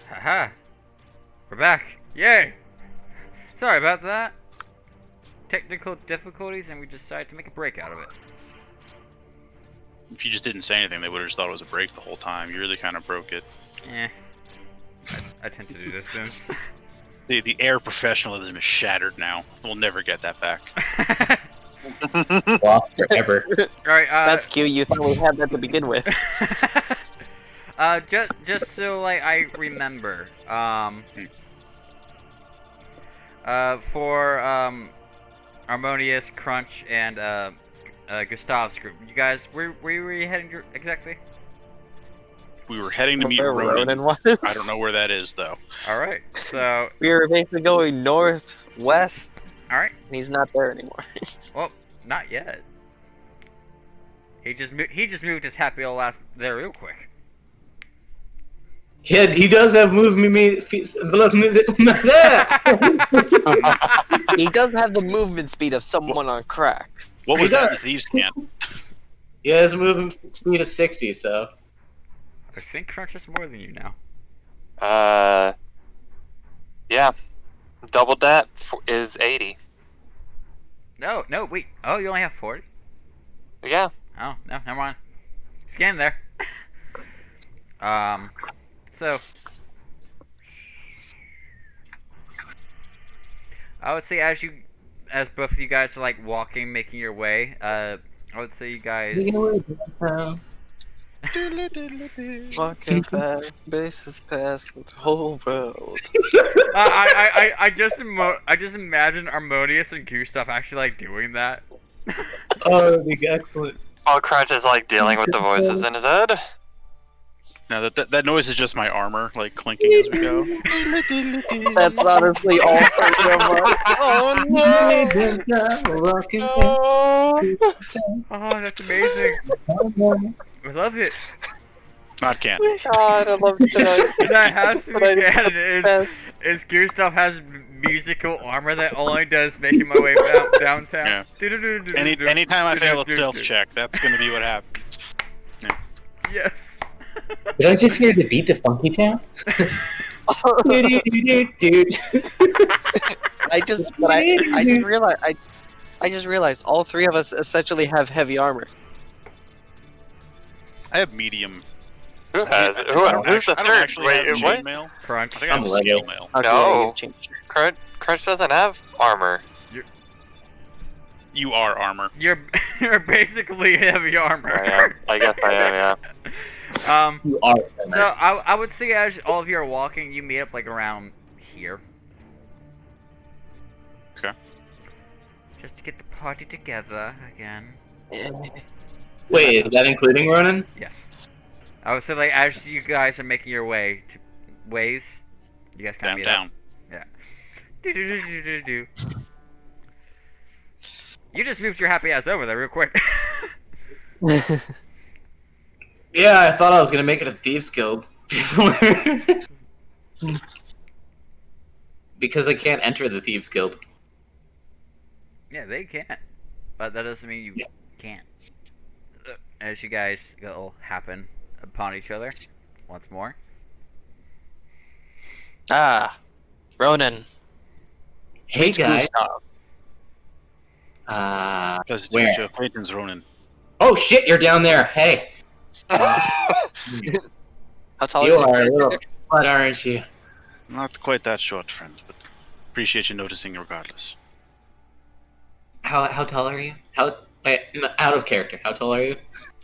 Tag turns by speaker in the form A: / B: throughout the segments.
A: Haha. We're back. Yay! Sorry about that. Technical difficulties, and we decided to make a break out of it.
B: If you just didn't say anything, they would have just thought it was a break the whole time. You really kind of broke it.
A: Eh. I tend to do this since.
B: The air professionalism is shattered now. We'll never get that back.
C: Lost forever.
A: Alright,
D: That's cute. You thought we had that to begin with.
A: just so like I remember, for Harmonious, Crunch, and Gustav's group, you guys, where were you heading exactly?
B: We were heading to meet
D: Where
B: Ronan.
D: Ronan was.
B: I don't know where that is, though.
A: Alright, so,
D: We were basically going northwest,
A: alright,
D: and he's not there anymore.
A: well, not yet. He just moved his happy old ass there real quick.
C: Yeah, he does have movement.
D: He does have the movement speed of someone on crack.
B: What was
C: He
B: that in
C: does.
B: Thieves' Camp?
C: Yeah, his movement speed is 60, so.
A: I think Crunch is more than you now.
E: Yeah. Double that is 80.
A: No, wait. Oh, you only have 40?
E: Yeah.
A: Oh, no, never mind. Scan there. So I would say as both of you guys are like walking, making your way, I would say you guys.
D: Fucking fast, bases past the whole world.
A: I just imagine Harmonious and Gustav actually like doing that.
C: Oh, that'd be excellent.
E: While Crunch is like dealing with the voices in his head.
B: Now that noise is just my armor, like clinking as we go.
D: That's honestly all for him. Oh
A: Oh, that's amazing. I love it.
B: Not canon.
D: God, I love it tonight.
A: That has to be
D: But I-
A: canon. Is Gustav has musical armor that only does making my way downtown.
B: Yeah. Anytime I fail a stealth check, that's gonna be what happens.
A: Yes.
C: Did I just hear the beat to Funky Town?
D: I just realized all three of us essentially have heavy armor.
B: I have medium.
E: Who has it?
B: I don't
E: Who's the
B: I don't
E: third?
B: actually have
E: Wait, what?
B: chainmail.
A: Crunch.
B: I think I have
C: I'm Lego.
B: scale mail.
D: Okay,
E: No.
D: you've changed.
E: Crunch doesn't have armor.
B: You are armor.
A: You're basically heavy armor.
E: I am. I guess I am, yeah.
C: You are.
A: So I would say as all of you are walking, you meet up like around here.
B: Okay.
A: Just to get the party together again.
C: Wait, is that including Ronan?
A: Yes. I would say like as you guys are making your way to ways, you guys kind of meet up.
B: Down.
A: Do. You just moved your happy ass over there real quick.
C: Yeah, I thought I was gonna make it a Thieves Guild. Because I can't enter the Thieves Guild.
A: Yeah, they can't. But that doesn't mean you can't. As you guys go happen upon each other once more.
D: Ronan.
C: Hey guys.
D: Gustav.
B: Because it's
C: Where?
B: your acquaintance, Ronan.
C: Oh shit, you're down there. Hey,
D: How tall
C: you
D: are
C: are a little slut, aren't you?
B: Not quite that short, friend, but appreciate you noticing regardless.
C: How tall are you? Wait, out of character. How tall are you?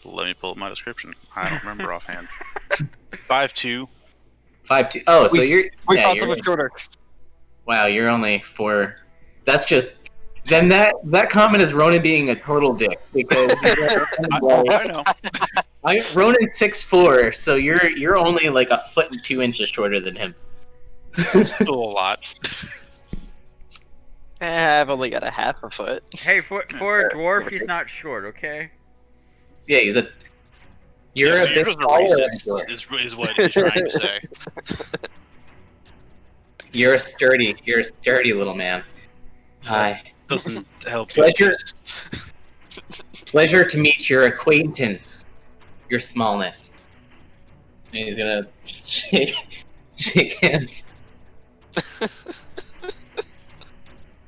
B: Let me pull up my description. I don't remember offhand. 5'2".
C: 5'2". Oh, so you're.
D: We
C: yeah,
D: thought
C: you're
D: someone shorter.
C: wow, you're only 4. That's just. Then that comment is Ronan being a total dick because
B: I know.
C: Ronan's 6'4", so you're only like a foot and 2 inches shorter than him.
B: Still a lot.
D: I've only got a half a foot.
A: Hey, for a dwarf, he's not short, okay?
C: Yeah, he's a. You're
B: Yeah,
C: a
B: so
C: bit
B: just
C: taller than
B: racist,
C: Dwarf.
B: is what he's trying to say.
C: You're a sturdy little man. Hi.
B: Doesn't help
C: Pleasure.
B: you.
C: Pleasure to meet your acquaintance. Your smallness. And he's gonna shake Shake hands.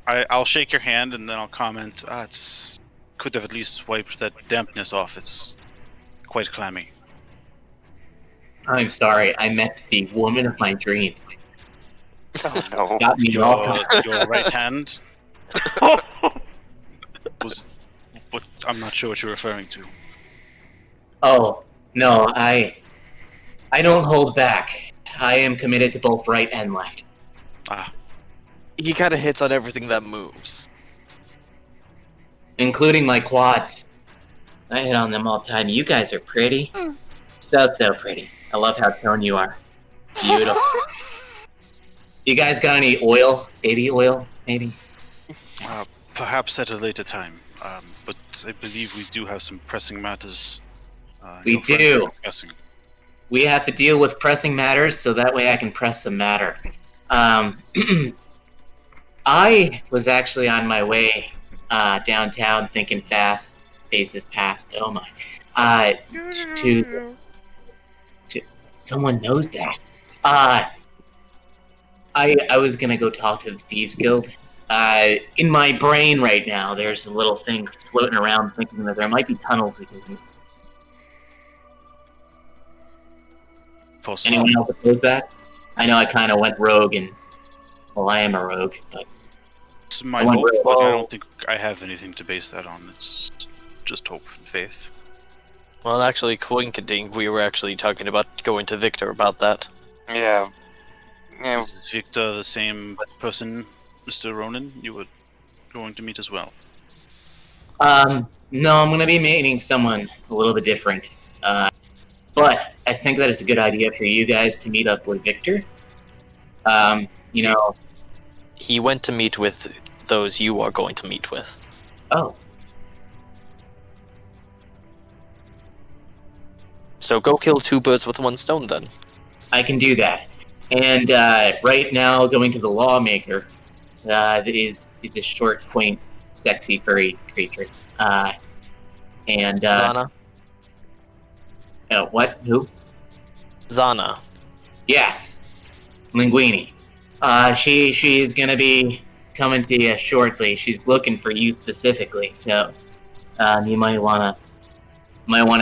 B: I'll shake your hand and then I'll comment. It's could have at least wiped that dampness off. It's quite clammy.
C: I'm sorry. I met the woman of my dreams.
E: Oh no.
C: Got me all kinds.
B: Your right hand was. What I'm not sure what you're referring to.
C: Oh no, I don't hold back. I am committed to both right and left.
B: Ah,
D: He kind of hits on everything that moves.
C: Including my quads. I hit on them all the time. You guys are pretty. So pretty. I love how toned you are. Beautiful. You guys got any oil? Baby oil, maybe?
B: perhaps at a later time. But I believe we do have some pressing matters.
C: We
B: your friends
C: do.
B: are discussing.
C: We have to deal with pressing matters, so that way I can press some matter. I was actually on my way downtown thinking fast, faces past, oh my. To someone knows that. I was gonna go talk to the Thieves Guild. In my brain right now, there's a little thing floating around thinking that there might be tunnels we can use.
B: Possible.
C: Anyone else oppose that? I know I kind of went rogue, and well, I am a rogue, but
B: It's my
C: I went
B: hope,
C: real
B: but I
C: low.
B: don't think I have anything to base that on. It's just hope and faith.
D: Well, actually, Quinkadink, we were actually talking about going to Victor about that.
E: Yeah. Yeah.
B: Is Victor the same person, Mr. Ronan, you were going to meet as well?
C: no, I'm gonna be meeting someone a little bit different. But I think that it's a good idea for you guys to meet up with Victor. You know,
D: He went to meet with those you are going to meet with.
C: oh,
D: So go kill two birds with one stone then.
C: I can do that. And right now, going to the lawmaker is a short, quaint, sexy, furry creature. And
D: Zana?
C: what? Who?
D: Zana.
C: Yes, Linguini. She is gonna be coming to you shortly. She's looking for you specifically, so you might wanna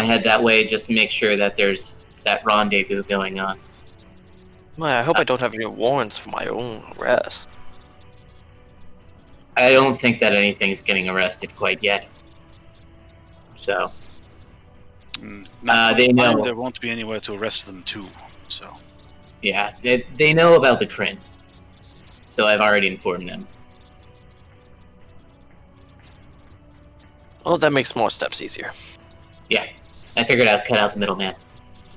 C: head that way just to make sure that there's that rendezvous going on.
D: I hope I don't have any warrants for my own arrest.
C: I don't think that anything's getting arrested quite yet. So they know.
B: There won't be anywhere to arrest them too. So
C: yeah, they know about the Kryn. So I've already informed them.
D: Well, that makes more steps easier.
C: Yeah, I figured I'd cut out the middleman.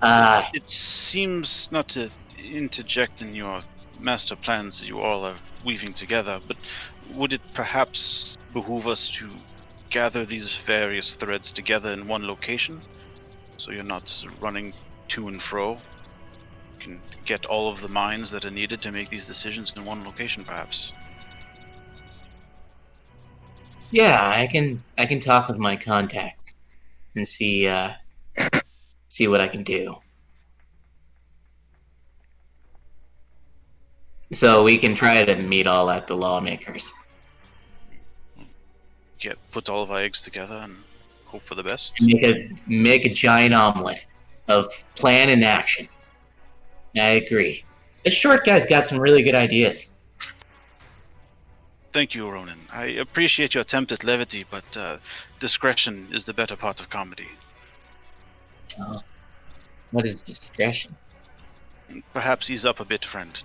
B: it seems not to interject in your master plans that you all are weaving together, but would it perhaps behoove us to gather these various threads together in one location, so you're not running to and fro? You can get all of the minds that are needed to make these decisions in one location, perhaps.
C: Yeah, I can talk with my contacts and see what I can do. So we can try to meet all at the lawmakers.
B: Put all of our eggs together and hope for the best.
C: Make a giant omelet of plan and action. I agree. This short guy's got some really good ideas.
B: Thank you, Ronan. I appreciate your attempt at levity, but discretion is the better part of comedy.
C: Oh, what is discretion?
B: Perhaps ease up a bit, friend.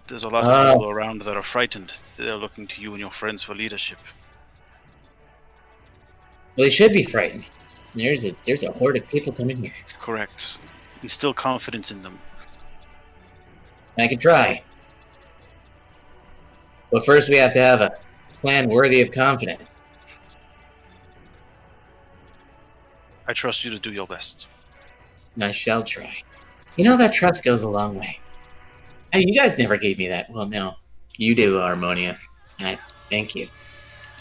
B: There's a lot of
C: Oh.
B: people around that are frightened. They're looking to you and your friends for leadership.
C: Well, they should be frightened. There's a horde of people coming here.
B: Correct. Instill confidence in them.
C: I can try. But first we have to have a plan worthy of confidence.
B: I trust you to do your best.
C: And I shall try. You know, that trust goes a long way. Hey, you guys never gave me that. Well, no. You do, Harmonious. Thank you.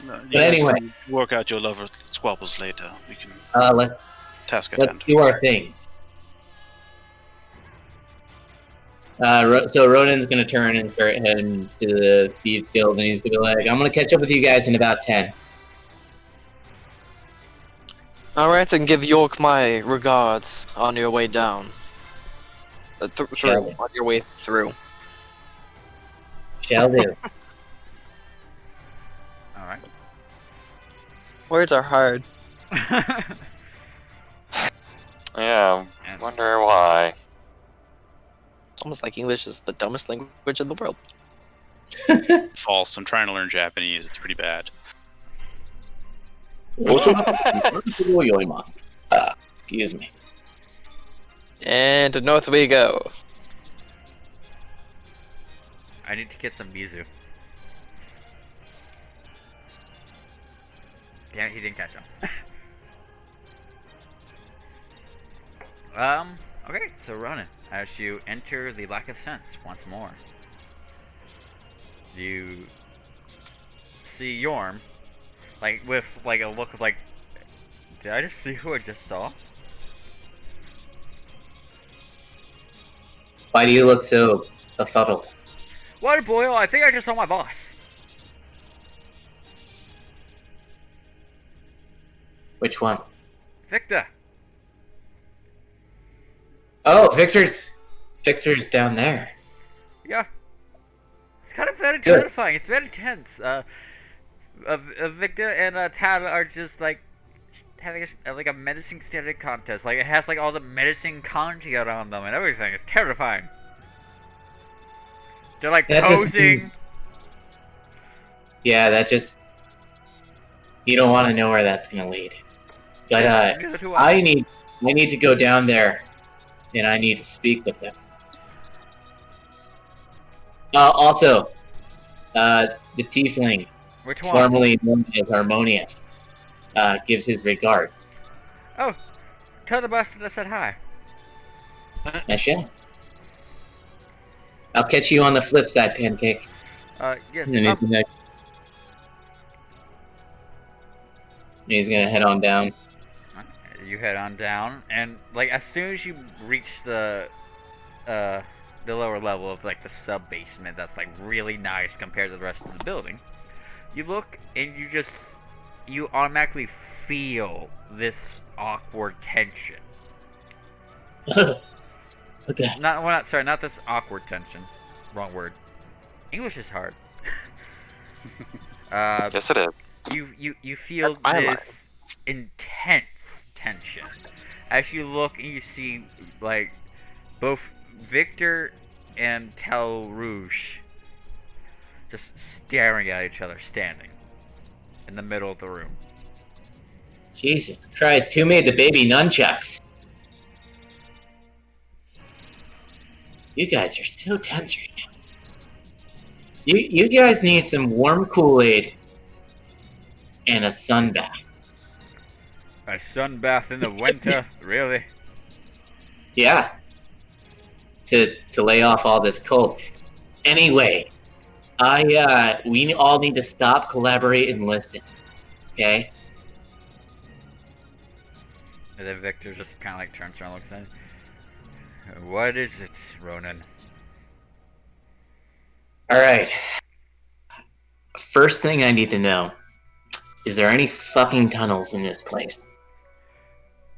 B: You guys
C: anyway.
B: can work out your lover squabbles later. We can
C: Let's
B: task at hand.
C: do our things. So Ronan's gonna turn and start heading to the Thieves Guild, and he's gonna be like, "I'm gonna catch up with you guys in about 10."
D: Alright, and give York my regards on your way down.
C: Shall
D: On your way through.
C: Shall do.
A: All right.
D: Words are hard.
E: Yeah, wonder why.
D: Almost like English is the dumbest language in the world.
B: False. I'm trying to learn Japanese. It's pretty bad.
C: Excuse me.
D: And north we go.
A: I need to get some Mizu. Damn it, he didn't catch him. Okay, so Ronan, as you enter the Lack of Sense once more, you see Yorm, like, with, like, a look of, like, did I just see who I just saw?
C: Why do you look so befuddled?
A: What, Boyle? I think I just saw my boss.
C: Which one?
A: Victor.
C: Oh, Victor's down there.
A: Yeah. It's kind of very
C: Good.
A: terrifying. It's very tense. Victor and Tad are just like having like a medicine standard contest. Like it has like all the medicine kanji around them and everything. It's terrifying. They're like
C: That just
A: posing.
C: means- Yeah, that just... You don't want to know where that's gonna lead. But
A: Neither do I.
C: I need to go down there, and I need to speak with them. Also, the Tiefling,
A: Which one?
C: formerly known as Harmonious, gives his regards.
A: Oh, tell the boss that I said hi.
C: I shall. I'll catch you on the flip side, Pancake.
A: Yes.
C: And he's gonna head on down.
A: You head on down, and like as soon as you reach the lower level of like the sub basement, that's like really nice compared to the rest of the building. You look and you automatically feel this awkward tension.
C: Okay.
A: Not this awkward tension. Wrong word. English is hard.
E: Yes, it is.
A: You feel
D: That's my
A: this intense tension as you look and you see like both Victor and Tel Rouge just staring at each other, standing in the middle of the room.
C: Jesus Christ, who made the baby nunchucks? You guys are so tense right now. You guys need some warm Kool-Aid and a sun bath.
A: A sunbath in the winter, really?
C: Yeah. To lay off all this cold. Anyway, we all need to stop, collaborate, and listen. Okay?
A: And then Victor just kind of like turns around and looks at him. What is it, Ronan?
C: Alright. First thing I need to know. Is there any fucking tunnels in this place?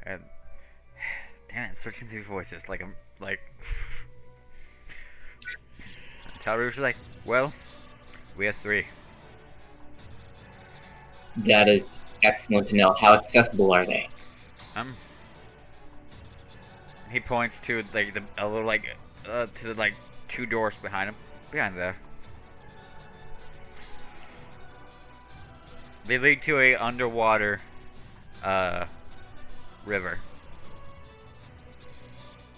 A: And damn it, switching through voices like I'm like. Tel Rouge is like, well, we have 3.
C: That is excellent to know. How accessible are they?
A: He points to like a little like to the like 2 doors behind him, behind there. They lead to a underwater river.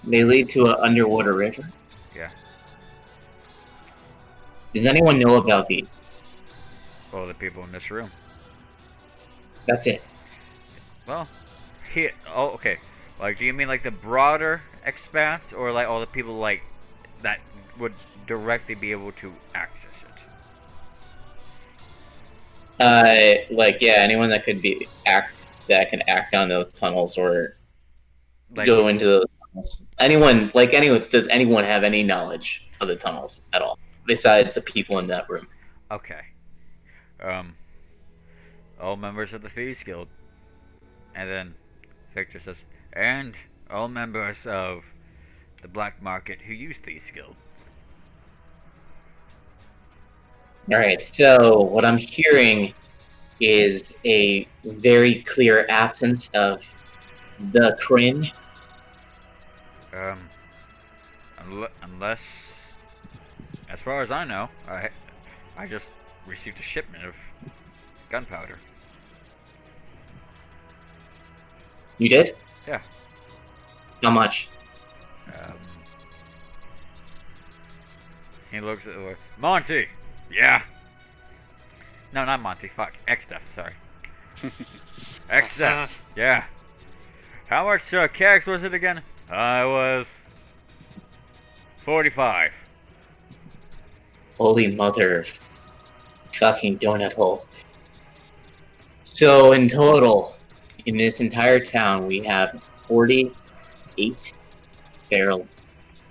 C: They lead to an underwater river?
A: Yeah.
C: Does anyone know about these?
A: Well, the people in this room.
C: That's it.
A: Well, here. Oh, okay. Like, do you mean like the broader expanse, or like all the people like that would directly be able to access it?
C: Yeah, anyone that could can act on those tunnels or
A: Like,
C: go into those tunnels. Does anyone have any knowledge of the tunnels at all, besides the people in that room?
A: Okay. All members of the Thieves Guild. And then Victor says, and all members of the black market who use Thieves Guild.
C: Alright, so what I'm hearing is a very clear absence of the Kryn.
A: Unless, as far as I know, I just received a shipment of gunpowder.
C: You did?
A: Yeah.
C: How much?
A: He looks at Monty. Yeah. No, not Monty. Fuck. X-Def. Sorry. X-Def. Yeah. How much kegs was it again? I was 45.
C: Holy mother of fucking donut holes. So in total, in this entire town, we have 48 barrels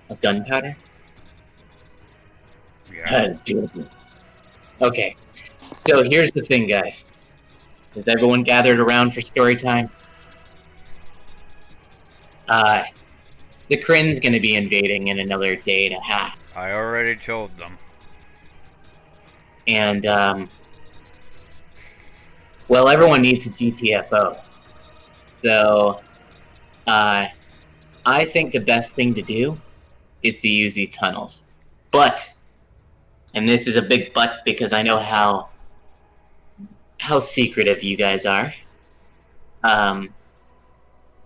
C: of gunpowder.
A: Yeah.
C: That is beautiful. Okay, so here's the thing, guys. Is everyone gathered around for story time? The Kryn's gonna be invading in another day and a half.
A: I already told them.
C: And, well, everyone needs a GTFO. So, I think the best thing to do is to use these tunnels. But, and this is a big but because I know how secretive you guys are,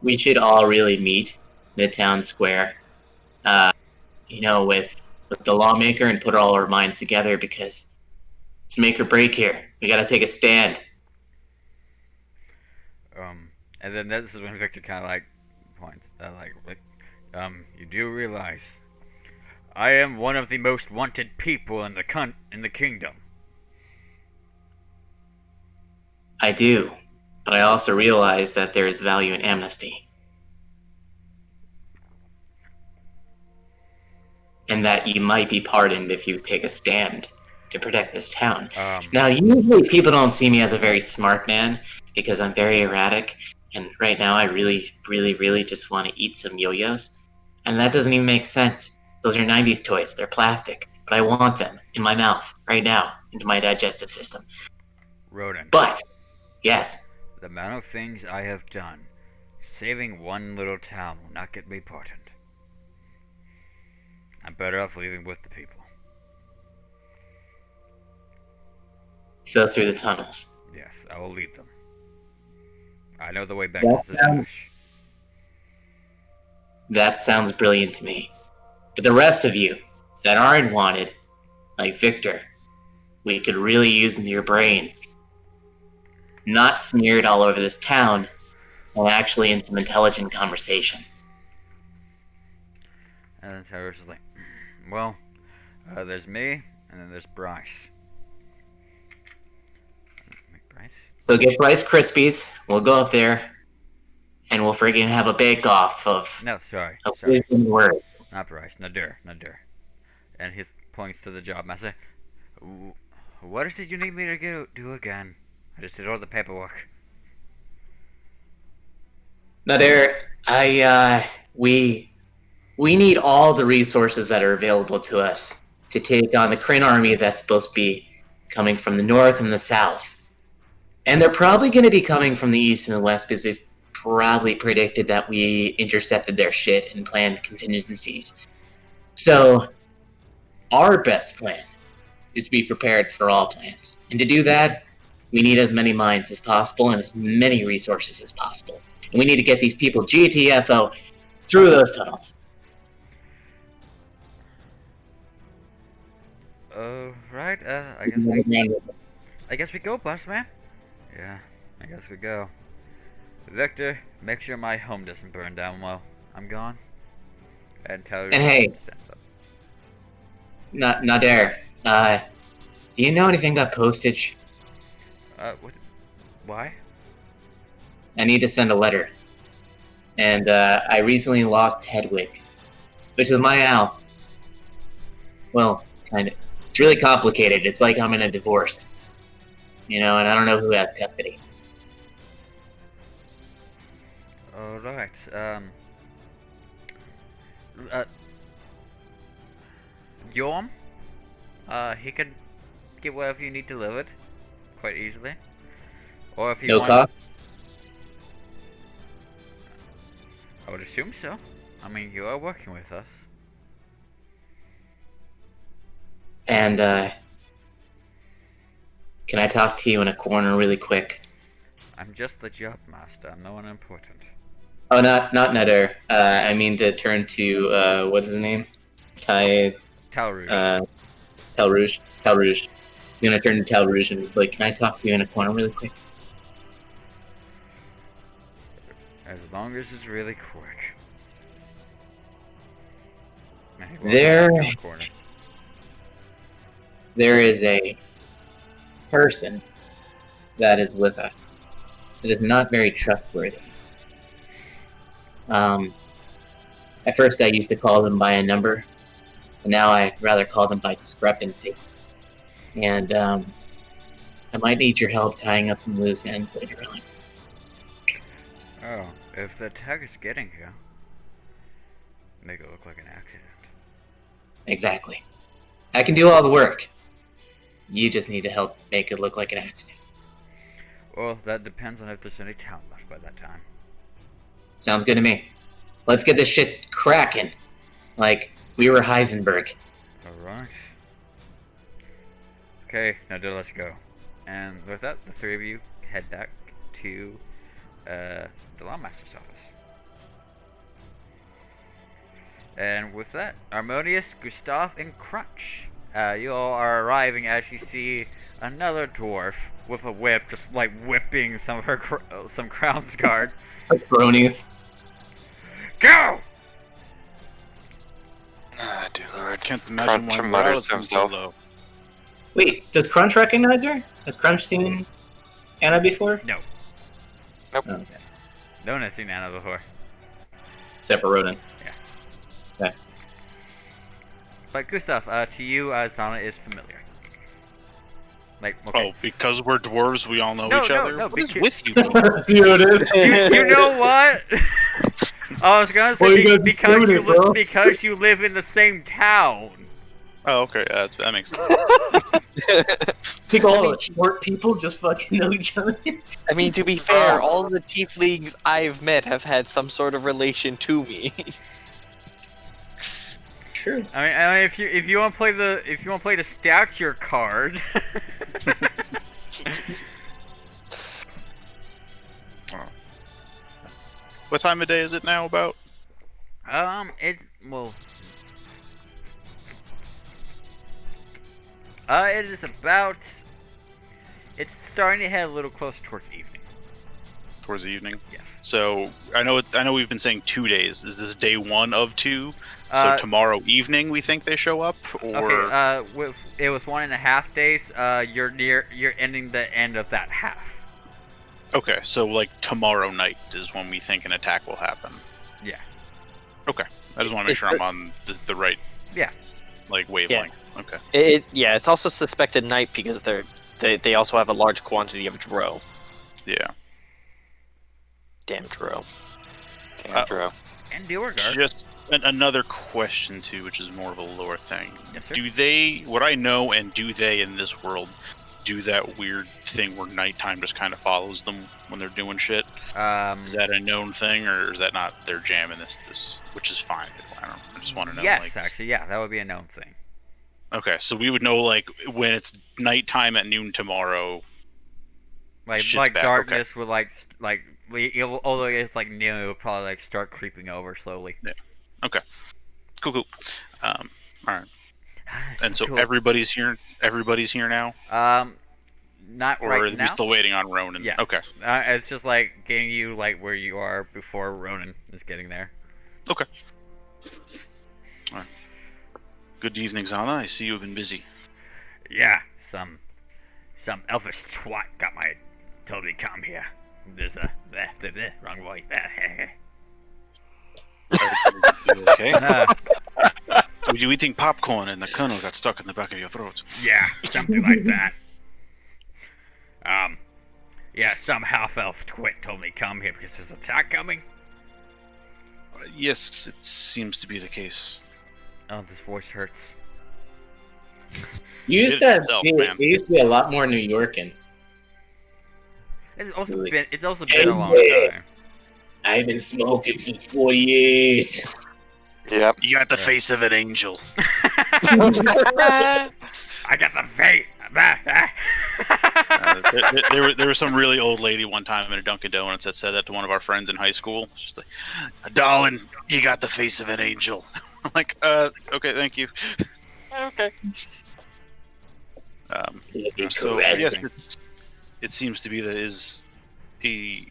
C: we should all really meet in the town square, with the lawmaker and put all our minds together because it's make or break here. We gotta take a stand.
A: And then this is when Victor kind of points, you do realize I am one of the most wanted people in the kingdom.
C: I do, but I also realize that there is value in amnesty. And that you might be pardoned if you take a stand to protect this town. Now, usually people don't see me as a very smart man because I'm very erratic, and right now I really, really, really just want to eat some yo-yos. And that doesn't even make sense. Those are 90s toys. They're plastic. But I want them in my mouth right now, into my digestive system.
A: Ronan.
C: But, yes.
A: The amount of things I have done, saving one little town will not get me pardoned. I'm better off leaving with the people.
C: So through the tunnels.
A: Yes, I will lead them. I know the way back
C: That
A: to Zadash.
C: That sounds brilliant to me. But the rest of you that aren't wanted, like Victor, we could really use your brains. Not smeared all over this town, and actually in some intelligent conversation.
A: And then Tyrus is like, well, there's me, and then there's Bryce. Bryce?
C: So get Bryce Krispies, we'll go up there, and we'll friggin' have a bake-off of
A: No, sorry.
C: wisdom words.
A: Not Bryce, Nadir. And he points to the job master. What is it you need me to do again? I just did all the paperwork.
C: Nadir, we need all the resources that are available to us to take on the Kryn army that's supposed to be coming from the north and the south. And they're probably going to be coming from the east and the west because they've probably predicted that we intercepted their shit and planned contingencies. So, our best plan is to be prepared for all plans. And to do that, we need as many minds as possible and as many resources as possible. And we need to get these people GTFO through those tunnels.
A: Right, I guess we go, boss man. Yeah, I guess we go. Victor, make sure my home doesn't burn down while I'm gone. And tell her.
C: And hey, Nadir, do you know anything about postage?
A: What? Why?
C: I need to send a letter. and I recently lost Hedwig, which is my owl. Well, kind of. It's really complicated. It's like I'm in a divorce, and I don't know who has custody.
A: All right. Yorm, he could get whatever you need delivered quite easily. Or if you
C: No
A: want,
C: cost.
A: I would assume so. I mean, you are working with us.
C: And can I talk to you in a corner really quick?
A: I'm just the job master. I'm no one important.
C: Oh, not Nutter. I mean to turn to what is his name?
A: Tal Rouge.
C: Tel Rouge. Tel Rouge. He's gonna turn to Tel Rouge and he's like, "Can I talk to you in a corner really quick?"
A: As long as it's really quick. Man, he walks
C: There-
A: back in the corner.
C: There is a person that is with us. It is not very trustworthy. At first I used to call them by a number, but now I'd rather call them by discrepancy. And I might need your help tying up some loose ends later on.
A: Oh, if the tag is getting here, make it look like an accident.
C: Exactly. I can do all the work. You just need to help make it look like an accident.
A: Well, that depends on if there's any town left by that time.
C: Sounds good to me. Let's get this shit cracking. Like we were Heisenberg.
A: Alright. Okay, now let's go. And with that, the three of you head back to the Lawmaster's office. And with that, Harmonious, Gustav, and Crunch. You all are arriving as you see another dwarf with a whip, just like whipping some of her some Crown's Guard.
C: Bronies.
A: Go!
E: Ah, dear lord.
B: Can't imagine
E: Crunch
B: why
E: mutters
B: morale
E: to
B: is so
E: himself.
B: low.
C: Wait, does Crunch recognize her? Has Crunch seen Anna before?
A: No.
E: Nope.
C: Oh, okay.
A: No one has seen Anna before.
C: Except for Rodan.
A: But Gustav, to you, Zana is familiar. Like, okay.
B: Oh, because we're dwarves, we all know
A: No,
B: each
A: no,
B: other?
A: no,
B: What is
A: because-
B: with you people?
C: Dude, it is.
A: You know what? I was gonna say
C: Well, you guys
A: because
C: doing
A: you
C: it, bro.
A: because you live in the same town.
B: Oh, okay, that makes sense.
C: Think all the short people just fucking know each other.
D: I mean, to be fair, all of the tieflings I've met have had some sort of relation to me.
C: True.
A: I mean, if you want to play the stature card,
B: What time of day is it now about?
A: it is about. It's starting to head a little closer towards evening.
B: Towards the evening?
A: Yes.
B: So, I know we've been saying 2 days. Is this day 1 of 2? So
A: Uh,
B: tomorrow evening we think they show up? Or...
A: Okay. It was 1.5 days. You're ending the end of that half.
B: Okay, so like tomorrow night is when we think an attack will happen.
A: Yeah.
B: Okay, I just want to make
D: It's
B: sure I'm on the right,
A: Yeah.
B: like wavelength. Okay.
D: It's also suspected night because they also have a large quantity of Dro.
B: Yeah.
D: Damn Dro.
E: Damn, Dro.
A: And Beauregard.
B: Just another question too, which is more of a lore thing.
A: Yes, sir.
B: Do they, what I know, and do they in this world do that weird thing where nighttime just kind of follows them when they're doing shit? Is that a known thing, or is that not their jam in this? Which is fine. I just want to know.
A: Yes,
B: like,
A: actually, yeah, that would be a known thing.
B: okay, so we would know like when it's nighttime at noon tomorrow.
A: Like
B: Shit's back,
A: darkness would although it's like noon, it would probably like start creeping over slowly.
B: Cool, cool. All right. And so
A: Cool.
B: everybody's here. Everybody's here now,
A: Not
B: or
A: right
B: are we
A: now.
B: still waiting on Ronan?
A: Yeah.
B: Okay.
A: It's just like getting you like where you are before Ronan is getting there.
B: Okay. All right. Good evening, Zana. I see you've been busy.
A: Yeah, some elfish twat told me to come here. There's the wrong way.
B: Okay.
A: Uh,
B: Were you eating popcorn and the kernel got stuck in the back of your throat?
A: yeah, something like that. Yeah, some half-elf twit told me come here because there's an attack coming.
B: Yes, it seems to be the case.
A: Oh, this voice hurts.
C: You used
B: It
C: to
B: itself,
C: be,
B: man.
C: you used to be a lot more New Yorkin.
A: It's also
C: Really?
A: been a
C: Hey,
A: long
C: yeah.
A: time.
C: I've been smoking for 40 years.
E: Yep.
B: You got the face of an angel.
A: I got the fate.
B: There was some really old lady one time in a Dunkin' Donuts that said that to one of our friends in high school. She's like, "Darling, you got the face of an angel." I'm like, okay, thank you.
E: Okay.
B: So
C: Correct.
B: yes, it seems to be there is a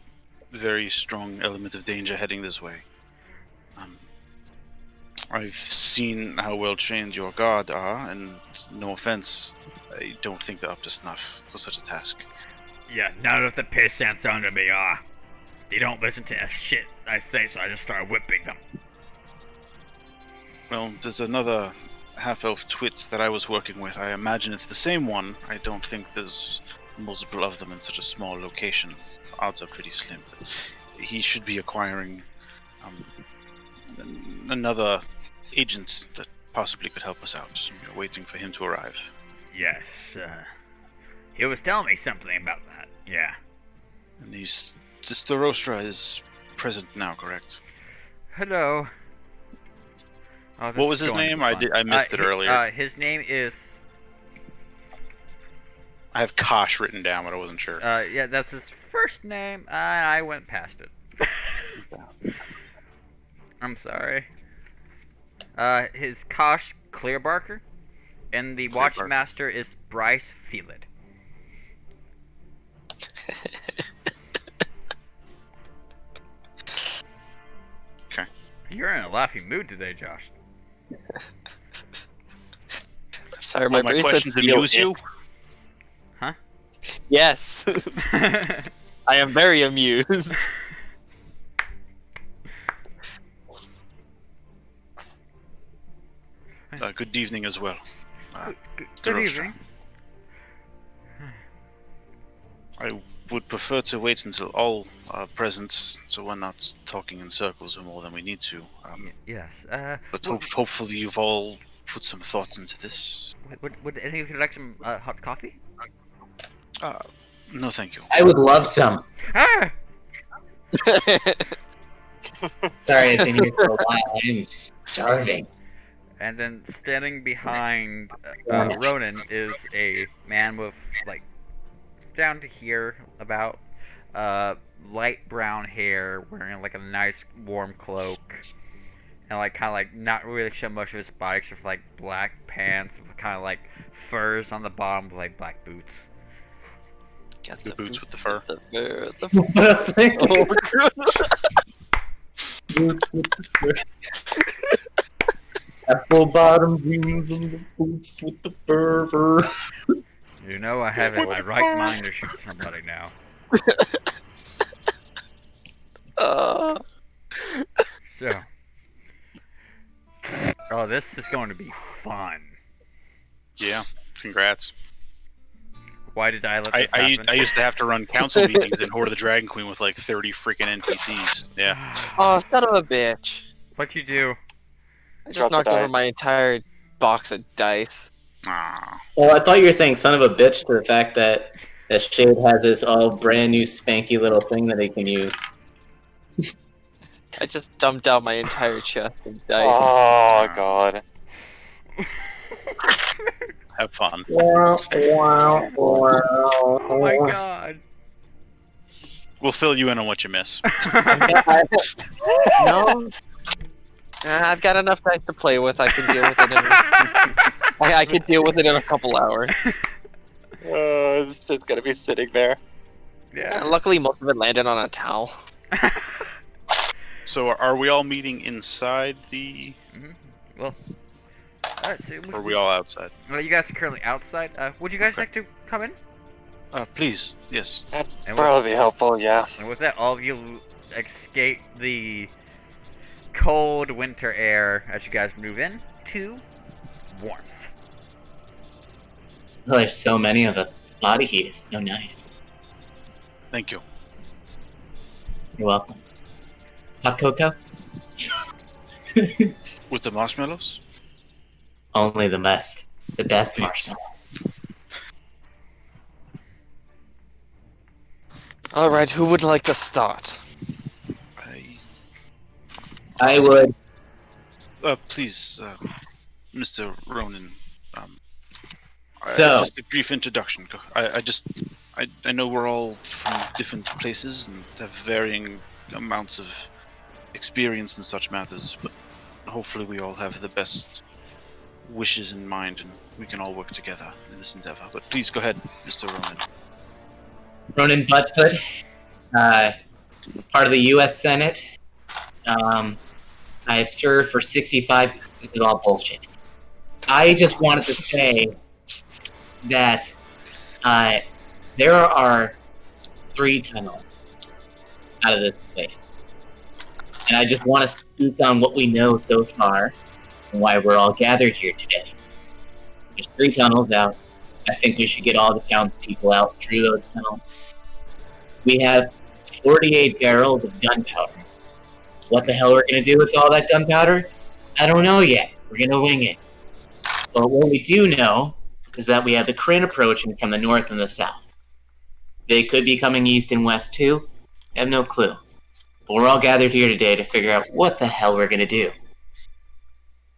B: very strong element of danger heading this way. I've seen how well trained your guard are, and no offense, I don't think they're up to snuff for such a task.
A: Yeah, none of the pissants under me are. They don't listen to the shit I say, so I just start whipping them.
B: Well, there's another half-elf twit that I was working with. I imagine it's the same one. I don't think there's multiple of them in such a small location. Odds are pretty slim. But he should be acquiring another agent that possibly could help us out. We're waiting for him to arrive.
A: Yes, he was telling me something about that. Yeah.
B: And he's just the Rostra is present now, correct?
A: Hello. Oh, this
B: What was
A: is
B: his
A: going to
B: name?
A: be fun.
B: I missed it earlier.
A: His name is.
B: I have Kosh written down, but I wasn't sure.
A: Yeah, that's his first name. I went past it. I'm sorry. His Kosh Clearbarker, and the
B: Clearbarker.
A: Watchmaster is Bryce Felid.
B: Okay.
A: You're in a laughing mood today, Josh.
D: Sorry,
B: Well,
D: my
B: my
D: brain said
B: questions
D: feel
B: amuse you?
D: it.
A: Huh?
D: Yes. I am very amused.
B: Good evening as well.
A: Good
B: Rostra.
A: evening.
B: I would prefer to wait until all are present, so we're not talking in circles more than we need to.
A: Yes.
B: But hopefully you've all put some thought into this.
A: Would any of you like some hot coffee?
B: No, thank you.
C: I would love some.
A: Ah!
C: Sorry, I've been here for a while. I'm starving.
A: And then standing behind Ronan is a man with, like, down to here, about light brown hair, wearing, like, a nice warm cloak. And, like, kind of, like, not really show much of his body, except for, like, black pants with kind of, like, furs on the bottom with, like, black boots.
D: Got
B: The boots with the fur.
D: The fur. The
C: What I was thinking. Apple bottom jeans and the boots with the fur.
A: You know I have it in my right mind to shoot somebody now. So. Oh, this is going to be fun.
B: Yeah, congrats.
A: Why did I let
B: I,
A: this
B: I,
A: happen?
B: used, I used to have to run council meetings in Horde of the Dragon Queen with like 30 freaking NPCs. Yeah.
D: Oh, son of a bitch.
A: What'd you do?
D: I just
E: Drop the
D: knocked over
E: dice.
D: my entire box of dice.
B: Ah.
C: Well, I thought you were saying son of a bitch to the fact that Shade has this all brand new spanky little thing that he can use.
D: I just dumped out my entire chest of dice.
E: Oh god.
B: Have fun.
C: Wow, wow,
A: Oh my
C: wow.
A: god.
B: We'll fill you in on what you miss.
D: No. I've got enough dice to play with. I can deal with it. I can deal with it in a couple hours.
E: It's just gonna be sitting there.
A: Yeah.
D: Luckily, most of it landed on a towel.
B: So are we all meeting inside the...
A: Well. Alright, so
B: Or are we all outside?
A: well, you guys are currently outside. Would you guys
B: Okay.
A: like to come in?
B: Please, yes.
E: That'd
A: And
E: probably be helpful, yeah.
A: And with that, all of you escape the cold winter air as you guys move in to warmth.
C: Well, there's so many of us. Body heat is so nice.
B: Thank you.
C: You're welcome. Hot cocoa?
B: With the marshmallows?
C: Only the best. The best marshmallow.
D: All right, who would like to start?
C: I would.
B: Please, Mr. Ronan.
C: So-
B: just a brief introduction. I know we're all from different places and have varying amounts of experience in such matters, but hopefully we all have the best wishes in mind and we can all work together in this endeavor. But please go ahead, Mr. Ronan.
C: Ronan Buttfoot, part of the U.S. Senate. I have served for 65. This is all bullshit. I just wanted to say that there are 3 tunnels out of this place. And I just want to speak on what we know so far and why we're all gathered here today. There's 3 tunnels out. I think we should get all the townspeople out through those tunnels. We have 48 barrels of gunpowder. What the hell we're going to do with all that gunpowder? I don't know yet. We're going to wing it. But what we do know is that we have the Kryn approaching from the north and the south. They could be coming east and west too. I have no clue. But we're all gathered here today to figure out what the hell we're going to do.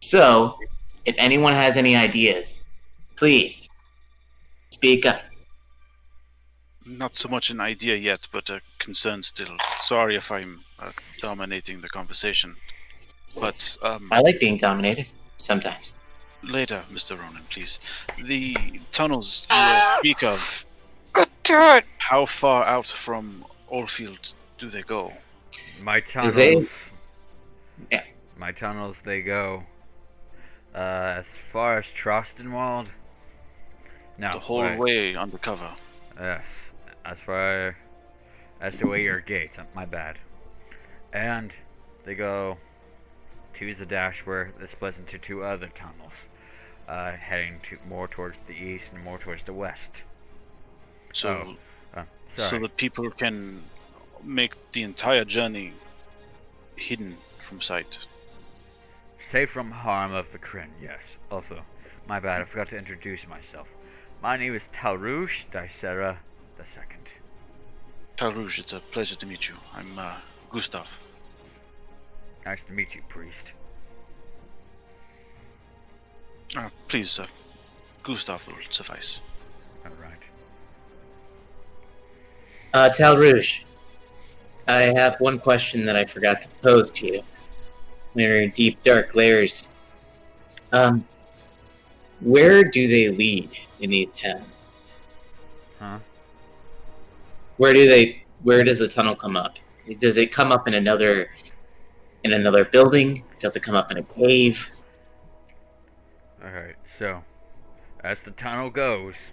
C: So, if anyone has any ideas, please speak up.
B: Not so much an idea yet, but a concern still. Sorry if I'm dominating the conversation. But,
C: I like being dominated, sometimes.
B: later, Mr. Ronan, please. The tunnels you speak of,
E: God.
B: how far out from Oldfield do they go?
A: My tunnels.
C: Yeah.
A: My tunnels, they go as far as Trostenwald. No,
B: The whole
A: wait.
B: way undercover.
A: Yes, as far as the way your gate. My bad. And they go to the dash where it splits into 2 other tunnels, heading more towards the east and more towards the west.
B: So,
A: Sorry.
B: so that people can make the entire journey hidden from sight.
A: Safe from harm of the Kryn, yes. Also, my bad, I forgot to introduce myself. My name is Talrush Dicera II.
B: Talrouge, it's a pleasure to meet you. I'm Gustav.
A: Nice to meet you, priest.
B: Please, Gustav will suffice.
A: Alright.
C: Tal Rouge, I have one question that I forgot to pose to you. We're in deep, dark layers. Where do they lead in these towns?
A: Huh?
C: Where does the tunnel come up? Does it come up in another building? Does it come up in a cave?
A: Alright, so as the tunnel goes,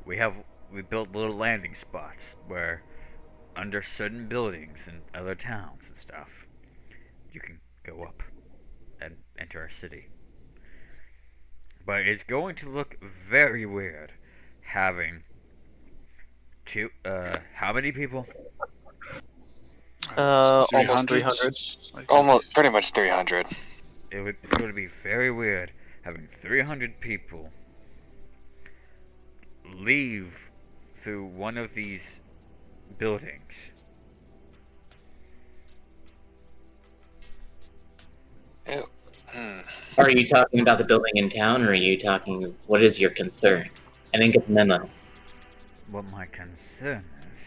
A: we built little landing spots where under certain buildings and other towns and stuff, you can go up and enter our city. But it's going to look very weird having how many people?
D: Almost 300.
E: Almost, pretty much 300.
A: It's going to be very weird having 300 people leave through one of these buildings.
E: Ew. Hmm.
C: Are you talking about the building in town, or are you talking? What is your concern? I didn't get the memo.
A: What my concern is,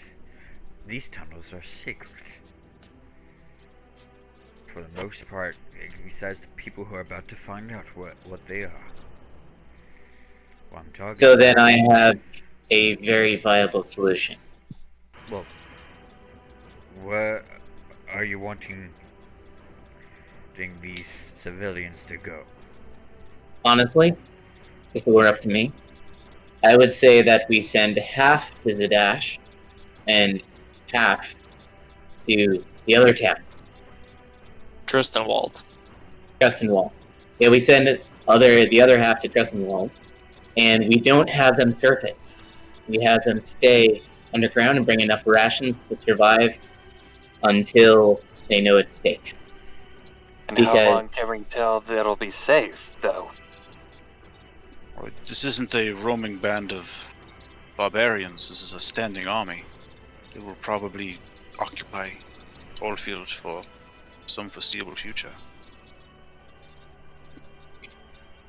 A: these tunnels are secret. For the most part, besides the people who are about to find out what they are. What I'm talking
C: So then I have a very viable solution.
A: Well, where are you wanting these civilians to go?
C: Honestly, if it were up to me, I would say that we send half to Zadash and half to the other town.
D: Tristanwald.
C: Trustenwald. Yeah, we send the other half to Trustenwald, and we don't have them surface. We have them stay underground and bring enough rations to survive until they know it's safe.
E: And how
C: Because-
E: long can we tell that it'll be safe, though?
B: Well, this isn't a roaming band of barbarians. This is a standing army. They will probably occupy Oldfield for some foreseeable future.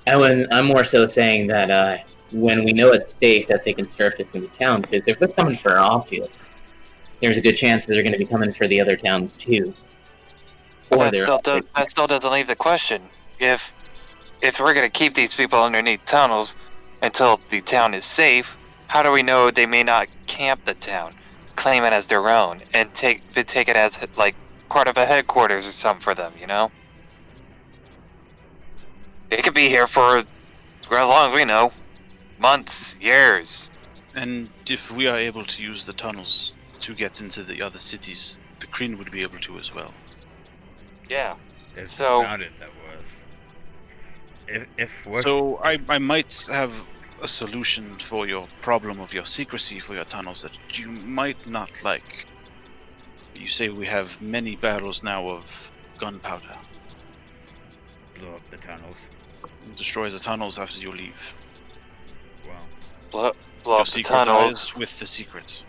C: I'm more so saying that when we know it's safe, that they can surface in the towns. Because if they're coming for Oldfield, there's a good chance that they're going to be coming for the other towns too.
E: But
C: Or
E: that
C: they're
E: still doesn't leave the question. If we're gonna keep these people underneath tunnels until the town is safe, how do we know they may not camp the town, claim it as their own, and take it as like part of a headquarters or something for them? You know, they could be here for as long as we know, months, years.
B: And if we are able to use the tunnels to get into the other cities, the Kryn would be able to as well.
E: Yeah.
A: If
E: So-
A: we found it, that was. If we're
B: So I might have a solution for your problem of your secrecy for your tunnels that you might not like. You say we have many barrels now of gunpowder.
A: blow up the tunnels,
B: Destroy the tunnels after you leave.
A: well,
E: Blow
B: Your
E: up the
B: secret
E: tunnels,
B: dies with the secrets.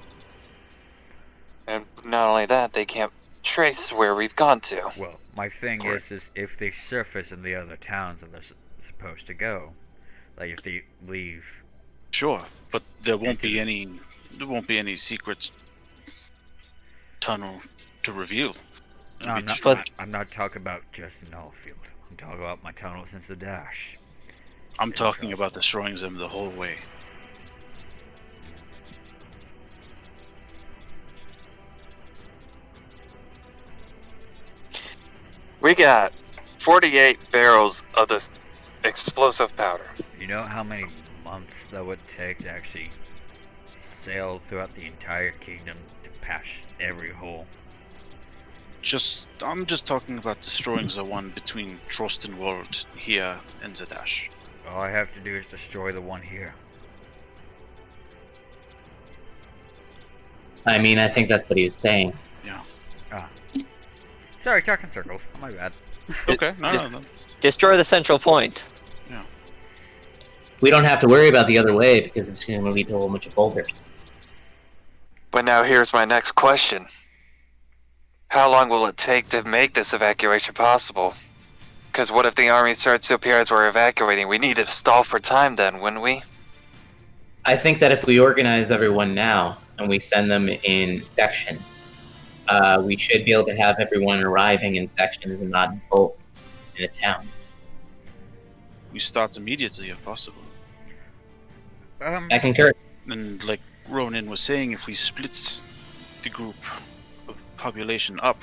E: and not only that, they can't trace where we've gone to.
A: well, my thing is if they surface in the other towns that they're supposed to go, like if they leave.
B: Sure, but there won't be
A: Indeed.
B: any secret tunnel to reveal. It'll
A: No,
B: be
A: I'm not.
B: destroyed.
A: I'm not talking about just in Nullfield. I'm talking about my tunnels since the dash.
B: I'm talking about destroying them the whole way.
E: We got 48 barrels of this explosive powder.
A: You know how many months that would take to actually sail throughout the entire kingdom to patch every hole?
B: I'm just talking about destroying the one between Trostenwald here and the Dash.
A: All I have to do is destroy the one here.
C: I mean, I think that's what he was saying.
A: Sorry, talking circles. Oh, my bad.
B: Okay, no.
D: Destroy the central point.
C: We don't have to worry about the other way because it's going to lead to a whole bunch of boulders.
E: But now here's my next question. How long will it take to make this evacuation possible? Because what if the army starts to appear as we're evacuating? We need to stall for time then, wouldn't we?
C: I think that if we organize everyone now and we send them in sections, we should be able to have everyone arriving in sections and not both in the towns.
B: We start immediately if possible.
C: I concur.
B: And like Ronan was saying, if we split the group of population up,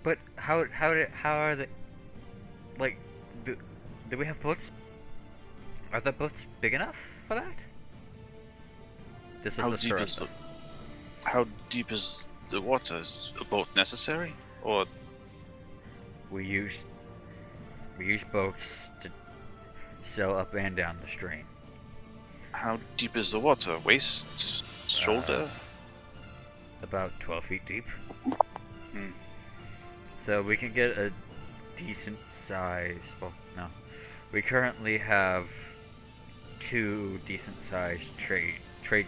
A: But how are they? Like, do we have boats? Are the boats big enough for that? This is
B: how
A: the
B: deep is
A: Strata.
B: how deep is the water? Is a boat necessary? Or
A: We use boats to sail up and down the stream.
B: how deep is the water? Waist? Shoulder?
A: About 12 feet deep.
B: Hmm.
A: So we can get a decent size. Well, no. We currently have 2 decent sized trade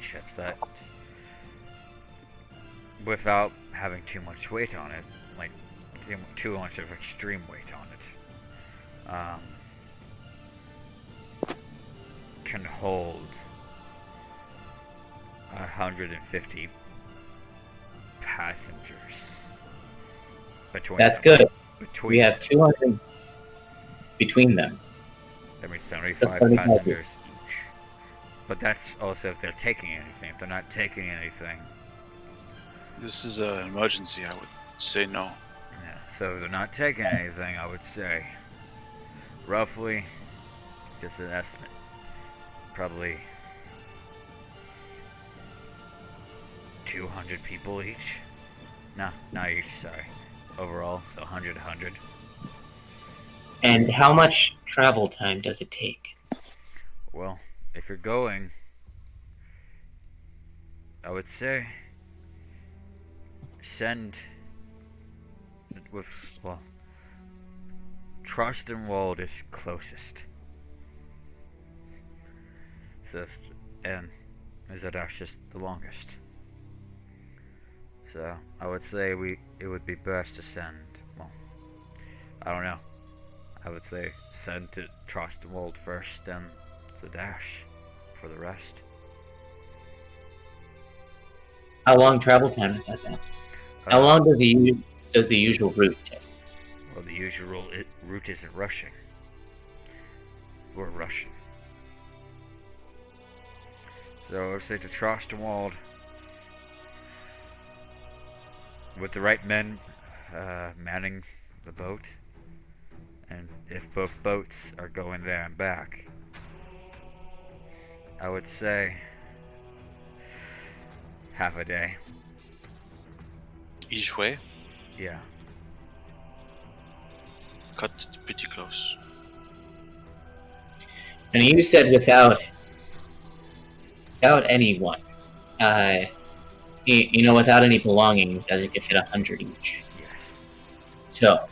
A: ships that, without having too much weight on it, like too much of extreme weight on it, can hold 150 passengers.
C: That's good.
A: Between
C: We have 200 between them.
A: that means 75
C: 75
A: passengers each. But that's also if they're taking anything. If they're not taking anything,
B: This is an emergency, I would say no.
A: yeah. So if they're not taking anything, I would say roughly, just an estimate, probably 200 people each. No, not each. Sorry, overall, so 100, 100.
C: And how much travel time does it take?
A: Well, if you're going, I would say send with, well, Trostenwald is closest. So, and Zadash is the longest. So, I would say it would be best to send, well, I don't know. I would say send to Trostenwald first, then Zadash for the rest.
C: How long travel time is that then? How long does the usual route take?
A: Well, the usual route isn't rushing. We're rushing. So I would say to Trostenwald, with the right men manning the boat, and if both boats are going there and back, I would say half a day.
B: Each way?
A: Yeah.
B: Cut pretty close.
C: And you said without anyone, without any belongings, that it could fit 100 each.
A: Yes.
C: So,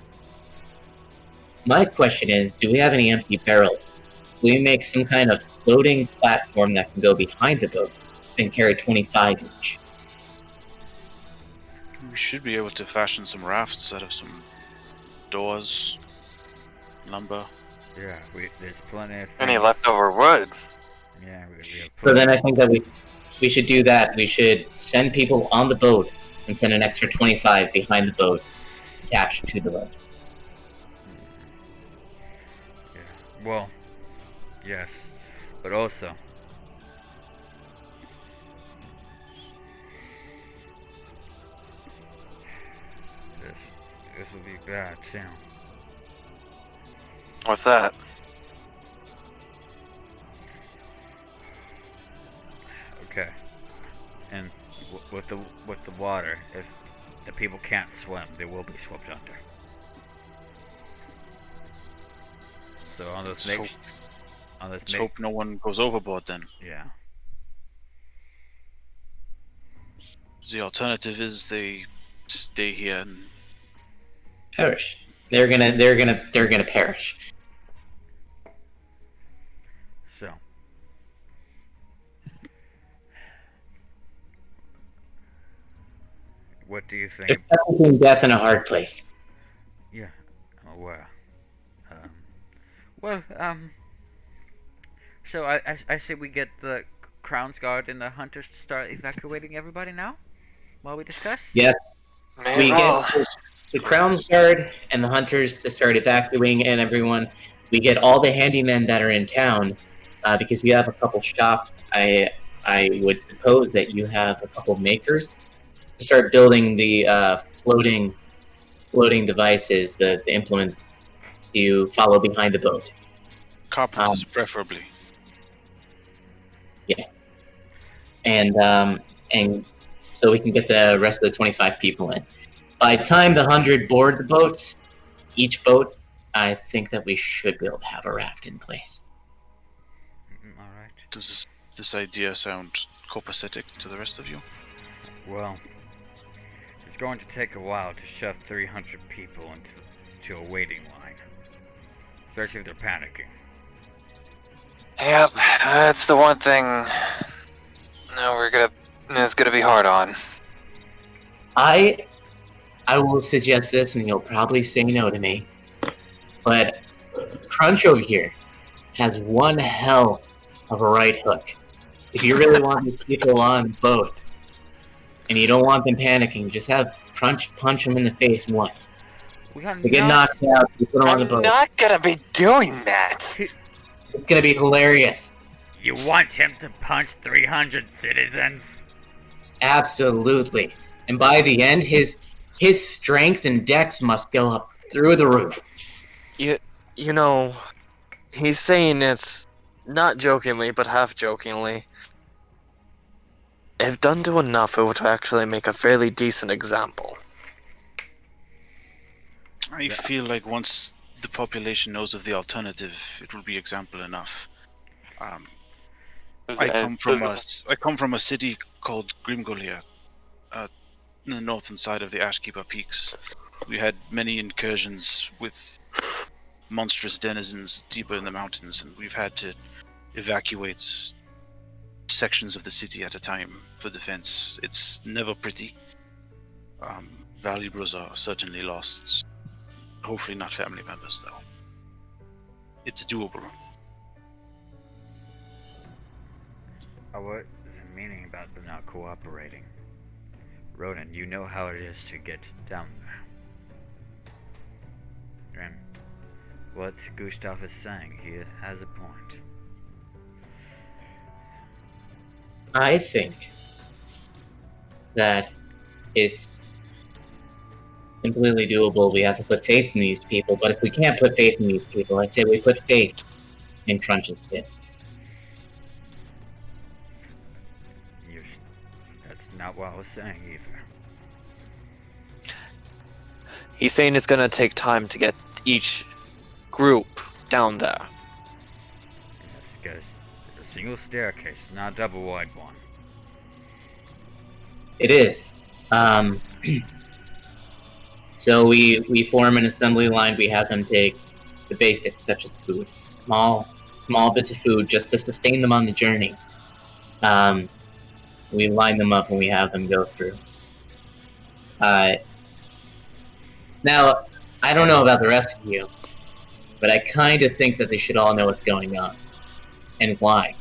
C: my question is, do we have any empty barrels? Will we make some kind of floating platform that can go behind the boat and carry 25 each?
B: We should be able to fashion some rafts out of some doors, lumber.
A: Yeah. There's plenty of things.
E: Any leftover wood?
A: Yeah. We have
C: So then I think that we should do that. We should send people on the boat and send an extra 25 behind the boat attached to the boat.
A: Yeah. Well, yes, but also this will be bad too.
E: What's that?
A: Okay. And with the water, if the people can't swim, they will be swept under. So on this
B: Let's hope no one goes overboard then.
A: yeah.
B: The alternative is they stay here and
C: Perish. They're gonna perish.
A: So what do you think?
C: It's between death and a hard place.
A: Yeah. Oh, well, so I say we get the Crown's Guard and the hunters to start evacuating everybody now, while we discuss.
C: Yes, we
E: Well,
C: get the Crown's Guard and the hunters to start evacuating and everyone. We get all the handymen that are in town, because we have a couple shops. I would suppose that you have a couple makers to start building the floating devices, the implements to follow behind the boat.
B: carpenters preferably.
C: Yes, and so we can get the rest of the 25 people in. By the time the 100 board the boats, each boat, I think that we should be able to have a raft in place.
A: All right.
B: Does this idea sound copacetic to the rest of you?
A: Well, it's going to take a while to shove 300 people into a waiting line, especially if they're panicking.
E: yep, that's the one thing. No, it's gonna be hard on.
C: I will suggest this, and you'll probably say no to me, but Crunch over here has one hell of a right hook. If you really want these people on boats, and you don't want them panicking, just have Crunch punch them in the face once.
A: We got
C: They get knocked out, you put them on the
E: I'm
C: boat.
E: not gonna be doing that.
C: It's gonna be hilarious.
A: You want him to punch 300 citizens?
C: Absolutely. And by the end, his strength and dex must go up through the roof.
D: You know, he's saying it's not jokingly, but half jokingly. If done to enough, it would actually make a fairly decent example.
B: I feel like once the population knows of the alternative, it will be example enough. I come from a city called Grimgolia, in the northern side of the Ashkeeper Peaks. We had many incursions with monstrous denizens deeper in the mountains, and we've had to evacuate sections of the city at a time for defense. It's never pretty. Valuables are certainly lost. Hopefully not family members, though. It's doable.
A: What is the meaning about them not cooperating? Ronan, you know how it is to get down there. And what Gustav is saying, he has a point.
C: I think that it's completely doable. We have to put faith in these people, but if we can't put faith in these people, I say we put faith in Crunch's fist.
A: That's not what I was saying either.
D: He's saying it's gonna take time to get each group down there.
A: Yes, because it's a single staircase, not a double wide one.
C: It is. So we form an assembly line. We have them take the basics, such as food, small bits of food, just to sustain them on the journey. We line them up and we have them go through. Now, I don't know about the rest of you, but I kind of think that they should all know what's going on and why.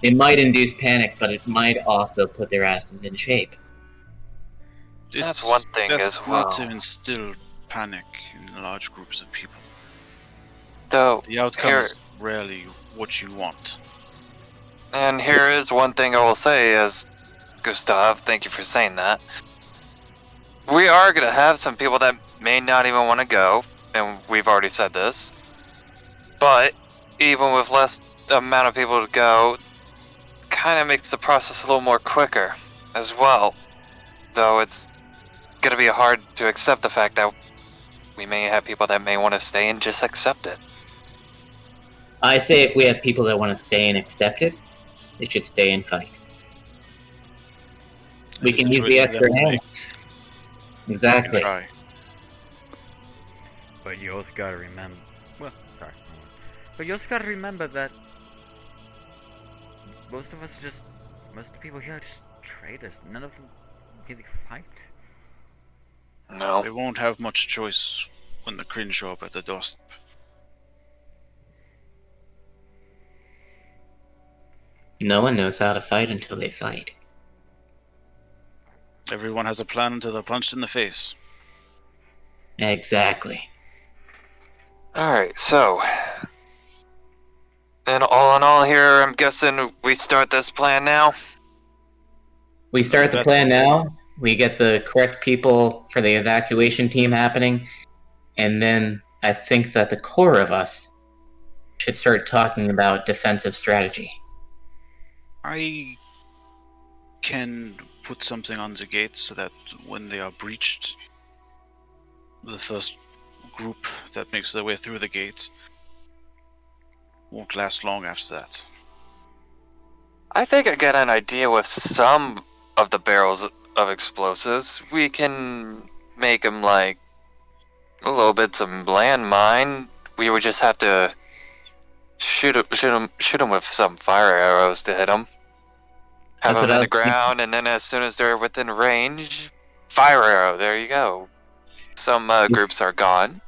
C: It might induce panic, but it might also put their asses in shape.
E: That's one thing
B: best
E: as well.
B: not to instill panic in large groups of people.
E: Though,
B: The outcome
E: here,
B: is rarely what you want.
E: and here is one thing I will say is, Gustav, thank you for saying that. We are going to have some people that may not even want to go, and we've already said this. But, even with less amount of people to go, kind of makes the process a little more quicker as well. Though it's going to be hard to accept the fact that we may have people that may want to stay and just accept it.
C: I say if we have people that want to stay and accept it, they should stay and fight. We
B: It's a
C: can use
B: choice
C: the
B: for
C: extra
B: them to
C: hand.
B: make. You
C: Exactly.
B: can try.
A: But you also gotta remember. Well, sorry. But you also gotta remember that most of the people here are just traders. None of them really fight.
E: No.
B: They won't have much choice when the Kryn show up at the doorstep.
C: No one knows how to fight until they fight.
B: Everyone has a plan until they're punched in the face.
C: Exactly.
E: Alright, so. Then, all in all, here, I'm guessing we start this plan now?
C: We start the plan now. We get the correct people for the evacuation team happening. And then I think that the core of us should start talking about defensive strategy.
B: I can put something on the gate so that when they are breached, the first group that makes their way through the gate won't last long after that.
E: I think I got an idea with some of the barrels of explosives. We can make them like a little bit some landmine. We would just have to shoot them with some fire arrows to hit them. Have
C: That's
E: them
C: what I
E: in the
C: was thinking.
E: ground, and then as soon as they're within range, fire arrow. There you go. Some groups are gone.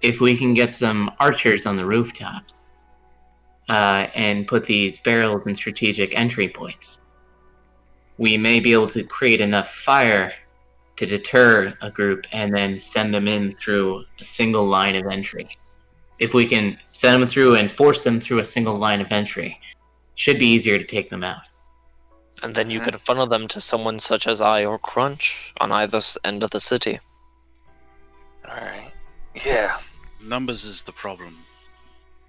C: If we can get some archers on the rooftops and put these barrels in strategic entry points, we may be able to create enough fire to deter a group and then send them in through a single line of entry. If we can send them through and force them through a single line of entry, it should be easier to take them out.
D: And then you could funnel them to someone such as I or Crunch on either end of the city.
E: Alright. Yeah.
B: Numbers is the problem.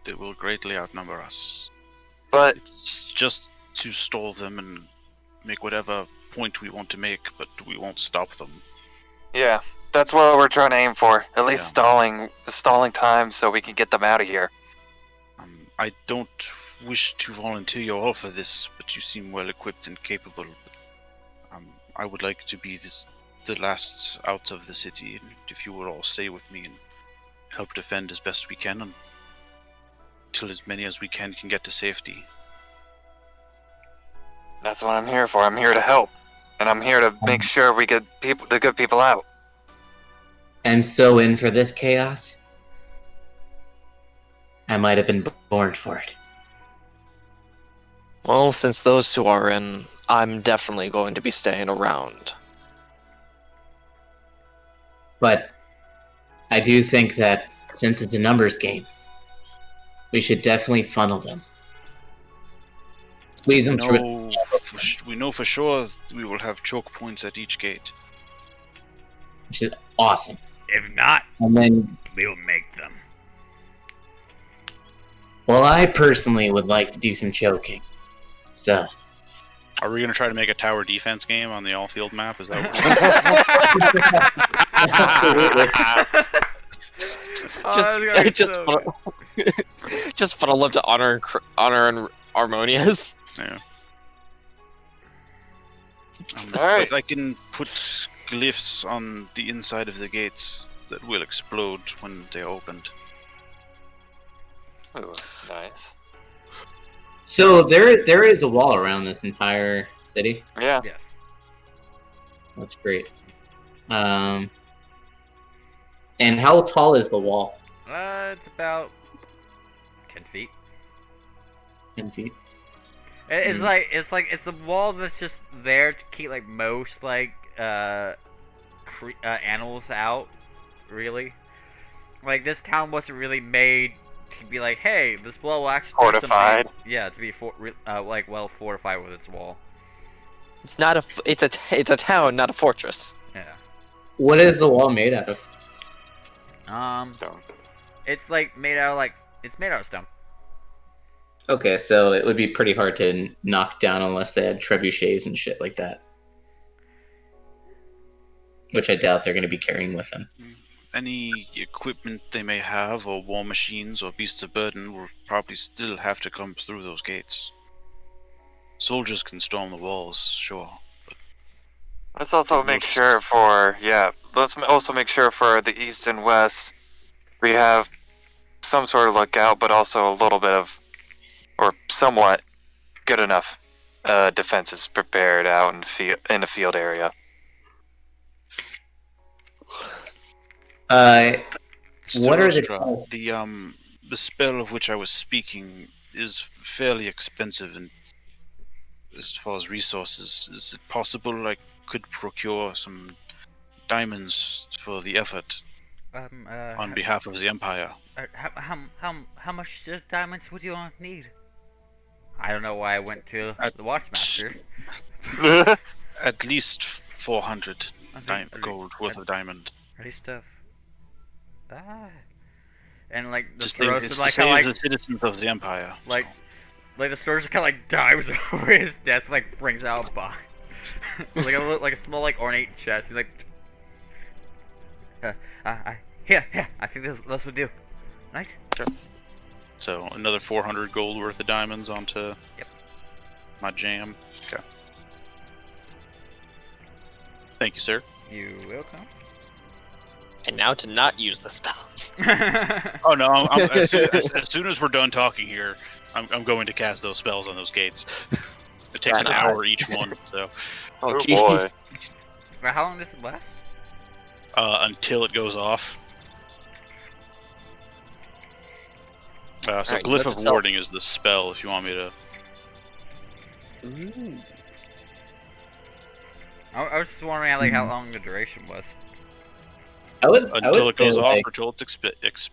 B: They will greatly outnumber us.
E: But
B: It's just to stall them and make whatever point we want to make, but we won't stop them.
E: Yeah, that's what we're trying to aim for. At least
B: Yeah.
E: stalling time so we can get them out of here.
B: I don't wish to volunteer you all for this, but you seem well equipped and capable. But, I would like to be the last out of the city, and if you will all stay with me and help defend as best we can until as many as we can get to safety.
E: That's what I'm here for. I'm here to help, and I'm here to make sure we get the good people out.
C: I'm so in for this chaos. I might have been born for it.
D: Well, since those two are in, I'm definitely going to be staying around.
C: But I do think that since it's a numbers game, we should definitely funnel them. Squeeze them through.
B: We know for sure we will have choke points at each gate.
C: Which is awesome.
A: If not,
C: And then,
A: we'll make them.
C: well, I personally would like to do some choking. So,
B: Are we going to try to make a tower defense game on the all-field map? Is that what
D: Just funnel up to honor and Harmonious.
B: Yeah.
E: Alright.
B: But I can put glyphs on the inside of the gates that will explode when they're opened.
E: Ooh, nice.
C: so there is a wall around this entire city.
E: Yeah.
A: Yes.
C: That's great. And how tall is the wall?
A: It's about 10 feet.
C: 10 feet.
A: It's
C: Hmm.
A: it's a wall that's just there to keep like most animals out. Really, like this town wasn't really made to be like, hey, this wall will actually do
E: Fortified.
A: something. Yeah, to be well fortified with its wall.
D: It's not a. It's a town, not a fortress.
A: Yeah.
C: What is the wall made out of?
E: Stone.
A: It's made out of stone.
C: Okay, so it would be pretty hard to knock down unless they had trebuchets and shit like that. Which I doubt they're going to be carrying with them.
B: Any equipment they may have, or war machines, or beasts of burden, will probably still have to come through those gates. Soldiers can storm the walls, sure.
E: Let's also make sure for Let's also make sure for the east and west we have some sort of lookout, but also a little bit of, or somewhat good enough defenses prepared out in the field area.
C: What are the
B: Starostra, the spell of which I was speaking is fairly expensive, and as far as resources, is it possible I could procure some diamonds for the effort on behalf of the Empire?
A: How much diamonds would you need? I don't know why I went to the Watchmaster.
B: At least 400 gold worth of diamond.
A: Ready stuff. And the
B: Just
A: stores
B: it's
A: are
B: to save the citizens of the Empire.
A: like the stores are kind of dives over his desk, brings out a box, like a small ornate chest. He's here. I think this would do. Nice.
B: So another 400 gold worth of diamonds onto my jam. Okay. Thank you, sir.
A: You welcome.
D: And now to not use the spell.
B: Oh no! As soon as we're done talking here, I'm going to cast those spells on those gates. It takes an hour each one, so
D: Oh,
E: Oh,
D: jeez.
E: boy.
A: For how long does it last?
B: until it goes off. So
D: Alright,
B: Glyph
D: let's
B: of
D: sell-
B: Warding is the spell. If you want me to,
D: Ooh.
A: I was just wondering how long the duration was.
C: I would
B: until it goes
C: say,
B: off,
C: like,
B: or until it's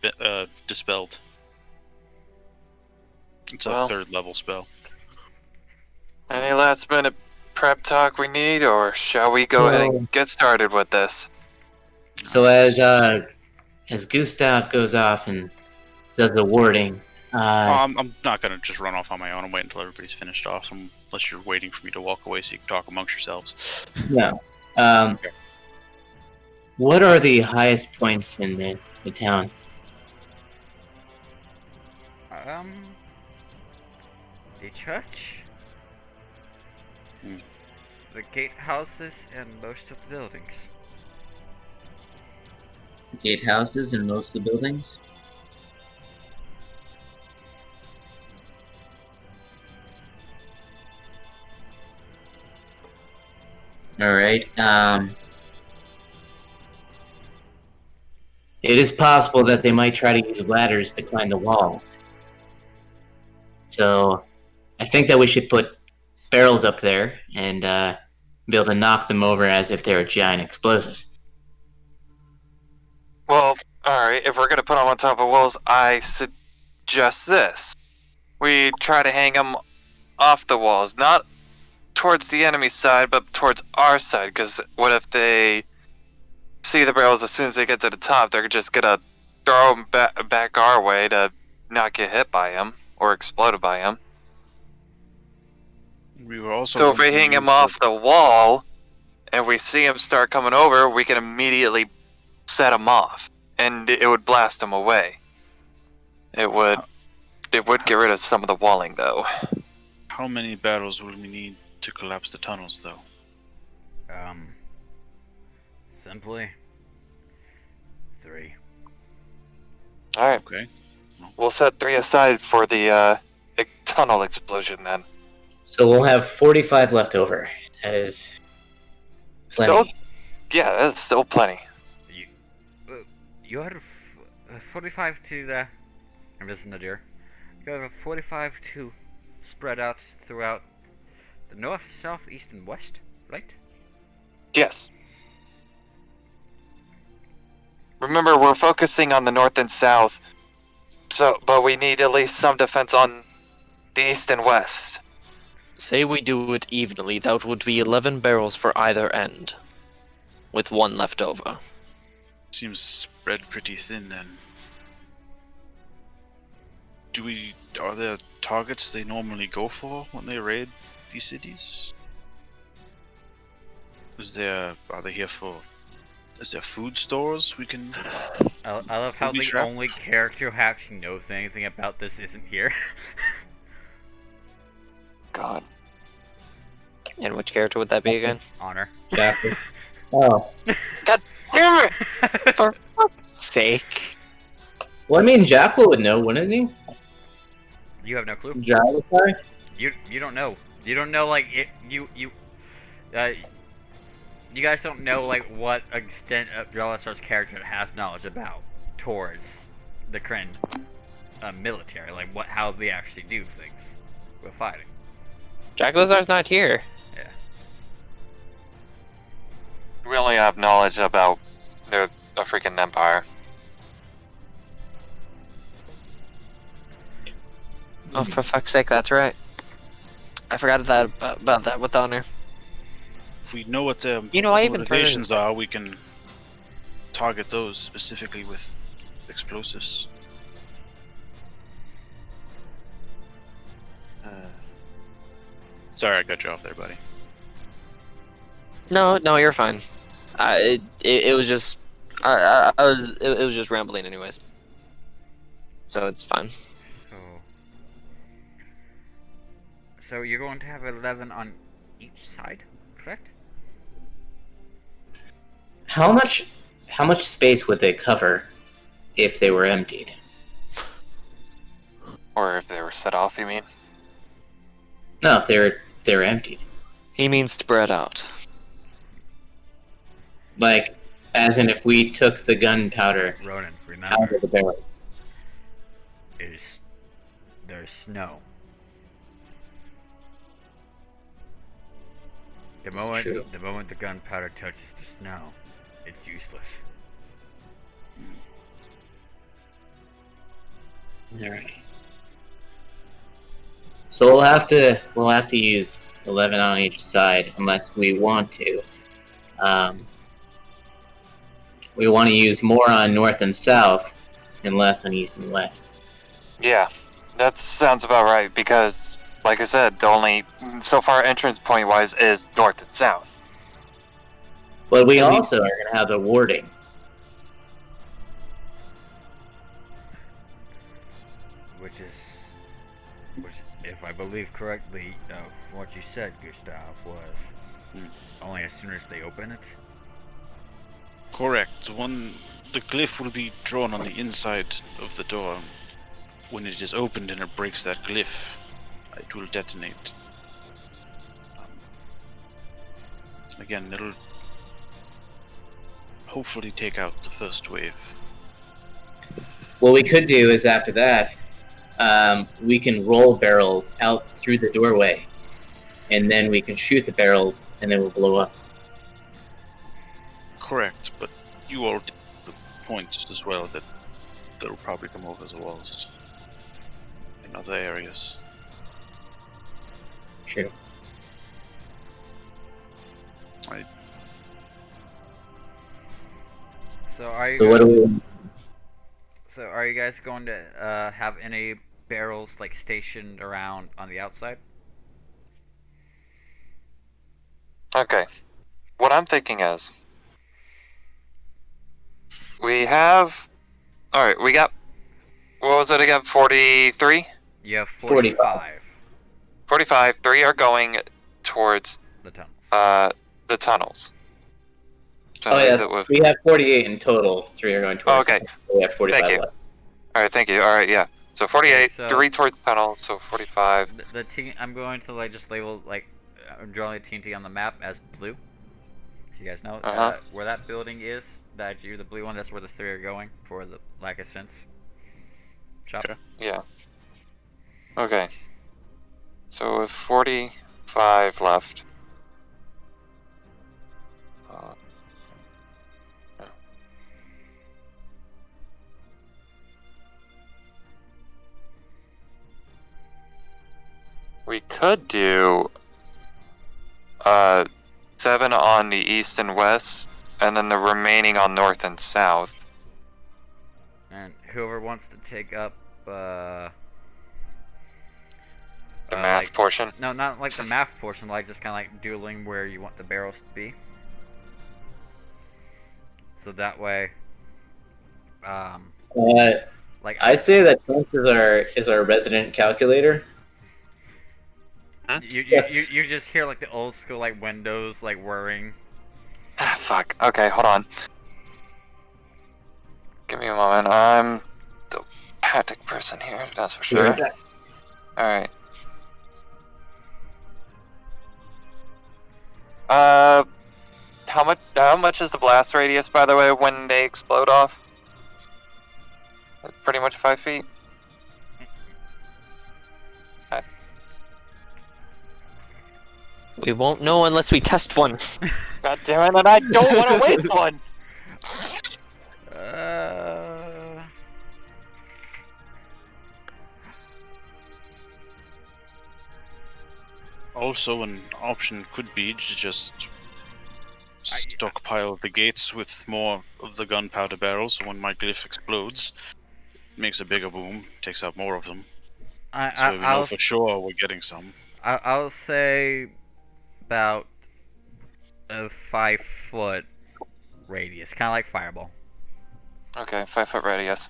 B: dispelled. It's a
E: Well.
B: 3rd level spell.
E: Any last minute prep talk we need, or shall we go ahead and get started with this?
C: So as Gustav goes off and does the warding,
B: I'm not gonna just run off on my own and wait until everybody's finished off, unless you're waiting for me to walk away so you can talk amongst yourselves.
C: No. What are the highest points in the town?
A: The church,
B: Hmm.
A: the gatehouses, and most of the buildings.
C: Gatehouses in most of the buildings? Alright, it is possible that they might try to use ladders to climb the walls. So, I think that we should put barrels up there and be able to knock them over as if they were giant explosives.
E: Well, alright, if we're gonna put them on top of walls, I suggest this. We try to hang them off the walls, not towards the enemy side, but towards our side, because what if they see the barrels as soon as they get to the top, they're just gonna throw them back our way to not get hit by them, or exploded by them.
B: We were also.
E: So if we
B: going to
E: hang
B: use
E: them off the wall, and we see them start coming over, we can immediately set them off, and it would blast them away. It would get rid of some of the walling, though.
B: How many barrels will we need to collapse the tunnels, though?
A: Simply 3.
E: All right,
B: Okay.
E: we'll set 3 aside for the tunnel explosion then.
C: So we'll have 45 left over. That is plenty.
E: Still, yeah, that's still plenty.
A: You had 45 to the. And this is Nadir. You have 45 to spread out throughout the north, south, east, and west, right?
E: Yes. Remember, we're focusing on the north and south, but we need at least some defense on the east and west.
D: Say we do it evenly, that would be 11 barrels for either end, with 1 left over.
B: Seems spread pretty thin then. Are there targets they normally go for when they raid these cities? Are they here for? Is there food stores we can?
A: I love how
B: Booby
A: the
B: trap?
A: only character who actually knows anything about this isn't here.
E: God.
D: And which character would that be again?
A: Honor.
C: Jackal. Oh.
E: Damn it!
D: For fuck's sake.
C: Well, I mean, Jackal would know, wouldn't he?
A: You have no clue.
C: Jackal?
A: You don't know. You don't know like it. You guys don't know like what extent of Drellasar's character has knowledge about towards the Kryn military, like how they actually do things with fighting.
D: Jack Lazar's not here.
E: We only have knowledge about a freaking empire.
D: Oh, for fuck's sake, that's right. I forgot about that with Honor.
B: If we know what their
D: You know, I even
B: motivations are, we can target those specifically with explosives. Sorry, I got you off there, buddy.
D: No, you're fine. It was just, it was just rambling anyways. So it's fine.
A: So you're going to have 11 on each side, correct?
C: How much space would they cover if they were emptied?
E: Or if they were set off, you mean?
C: No, if they were emptied.
D: He means spread out.
C: Like, as in if we took the gunpowder
A: Ronan,
C: out
A: remember,
C: of the barrel.
A: there's snow.
C: It's true.
A: The moment the gunpowder touches the snow, it's useless.
C: Alright. So we'll have to use 11 on each side unless we want to. We want to use more on north and south and less on east and west.
E: Yeah. That sounds about right because, like I said, the only so far entrance point wise is north and south.
C: But we also are going to have the warding.
A: Which, if I believe correctly, what you said, Gustav, was only as soon as they open it.
B: Correct. The glyph will be drawn on the inside of the door. When it is opened and it breaks that glyph, it will detonate. Again, it'll hopefully take out the first wave.
C: What we could do is after that, we can roll barrels out through the doorway, and then we can shoot the barrels, and then we'll blow up.
B: Correct, but you all did the point as well that they'll probably come over the walls in other areas.
C: True.
A: So are you?
C: So what do we?
A: So are you guys going to have any barrels like stationed around on the outside?
E: Okay. What I'm thinking is, we have. All right, we got. What was it again? 43.
A: You have
C: 45.
A: 45.
E: 45. 3 are going towards
A: The tunnels.
E: the tunnels. So
C: Oh
E: is
C: yeah,
E: it with-
C: we have 48 in total. 3 are going towards.
E: Oh, okay.
C: We have 45
E: Thank you.
C: left.
E: All right, thank you. All right, yeah. So 48,
A: So-
E: 3 towards the tunnel, so 45.
A: The I'm going to like just label like drawing a TNT on the map as blue. So you guys know
E: Uh-huh.
A: where that building is. That you the blue one. That's where the 3 are going for the lack of sense. Chop.
B: Okay.
E: Yeah. Okay. So with 45 left. Yeah. We could do 7 on the east and west, and then the remaining on north and south.
A: And whoever wants to take up
E: The math
A: like-
E: portion.
A: no, not like the math portion, like just kind of like dueling where you want the barrels to be. So that way, like
C: I'd say that Trunks is our resident calculator.
A: you just hear like the old school like windows like whirring.
E: Ah, fuck. Okay, hold on. Give me a moment. I'm the hectic person here, that's for sure. Alright. How much is the blast radius, by the way, when they explode off? Pretty much 5 feet?
D: We won't know unless we test one.
E: God damn it, and I don't want to waste one!
B: Also, an option could be to just stockpile the gates with more of the gunpowder barrels, so when my glyph explodes, it makes a bigger boom, takes out more of them. So we know for sure we're getting some.
A: I'll say about a 5-foot radius, kind of like fireball.
E: Okay, 5 foot radius.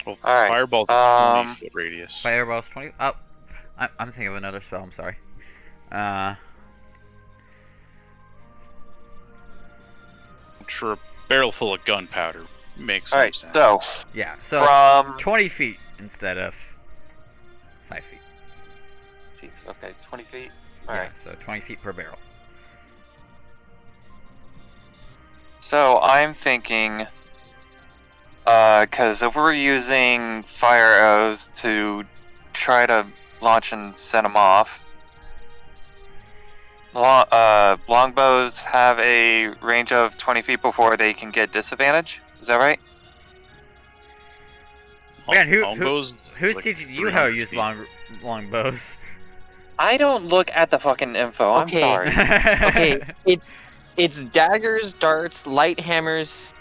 B: Well,
E: Alright,
B: fireball's a 20-foot radius.
A: Fireball's 20. Oh, I'm thinking of another spell. I'm sorry.
B: I'm sure a barrel full of gunpowder makes some
E: Alright,
B: sense.
E: so,
A: Yeah. So
E: from...
A: 20 feet instead of 5 feet.
E: Jeez, okay, 20 feet?
A: Yeah.
E: Alright.
A: So 20 feet per barrel.
E: So, I'm thinking... because if we're using fire arrows to try to launch and set them off, longbows have a range of 20 feet before they can get disadvantage. Is that right?
A: Man,
B: Longbows,
A: Who's
B: it's like
A: teaching you how to
B: 300
A: use
B: feet.
A: long bows?
E: I don't look at the fucking info. I'm
D: Okay.
E: sorry.
D: Okay, it's daggers, darts, light hammers,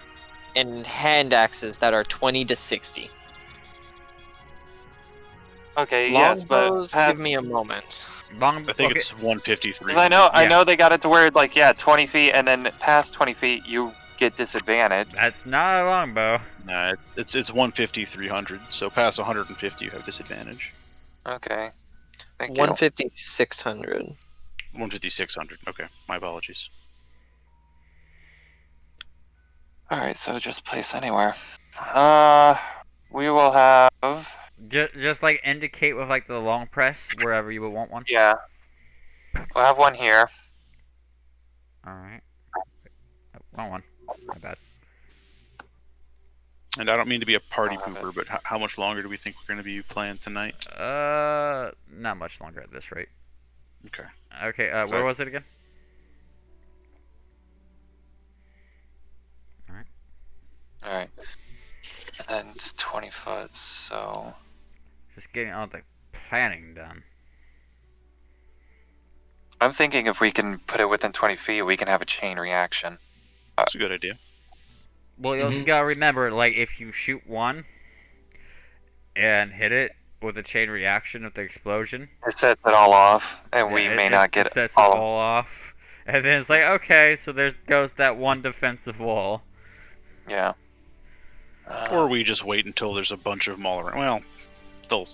D: and hand axes that are 20 to 60.
E: Okay, yes, but
D: Longbows, give me a moment.
A: Long.
B: I think
A: okay.
B: it's 153.
E: because I
A: Yeah.
E: know they got it to where like 20 feet, and then past 20 feet you get disadvantage.
A: That's not a longbow.
B: Nah, it's 150, 300. So past 150, you have disadvantage.
E: Okay, thank you.
D: 150, 600.
B: 150, 600. Okay, my apologies.
E: All right, so just place anywhere. We will have.
A: Just like indicate with like the long press wherever you would want one.
E: Yeah, we'll have one here.
A: All right. Oh, wrong one. My bad.
B: And I don't mean to be a party
E: I'll have
B: pooper, but how much longer do we think we're going to be playing tonight?
A: Not much longer at this rate.
B: Okay.
A: Okay. Where
B: Sorry.
A: was it again?
E: All right, and then it's 20 foot. So
A: Just getting all the planning done.
E: I'm thinking if we can put it within 20 feet, we can have a chain reaction.
B: That's a good idea.
A: Well, you also
C: Mhm.
A: gotta remember, like, if you shoot one and hit it with a chain reaction of the explosion,
E: It sets it all off, and we
A: yeah,
E: may not get
A: it sets
E: all.
A: it all off. And then it's like, okay, so there goes that one defensive wall.
E: Yeah.
B: Or we just wait until there's a bunch of them all around. Well,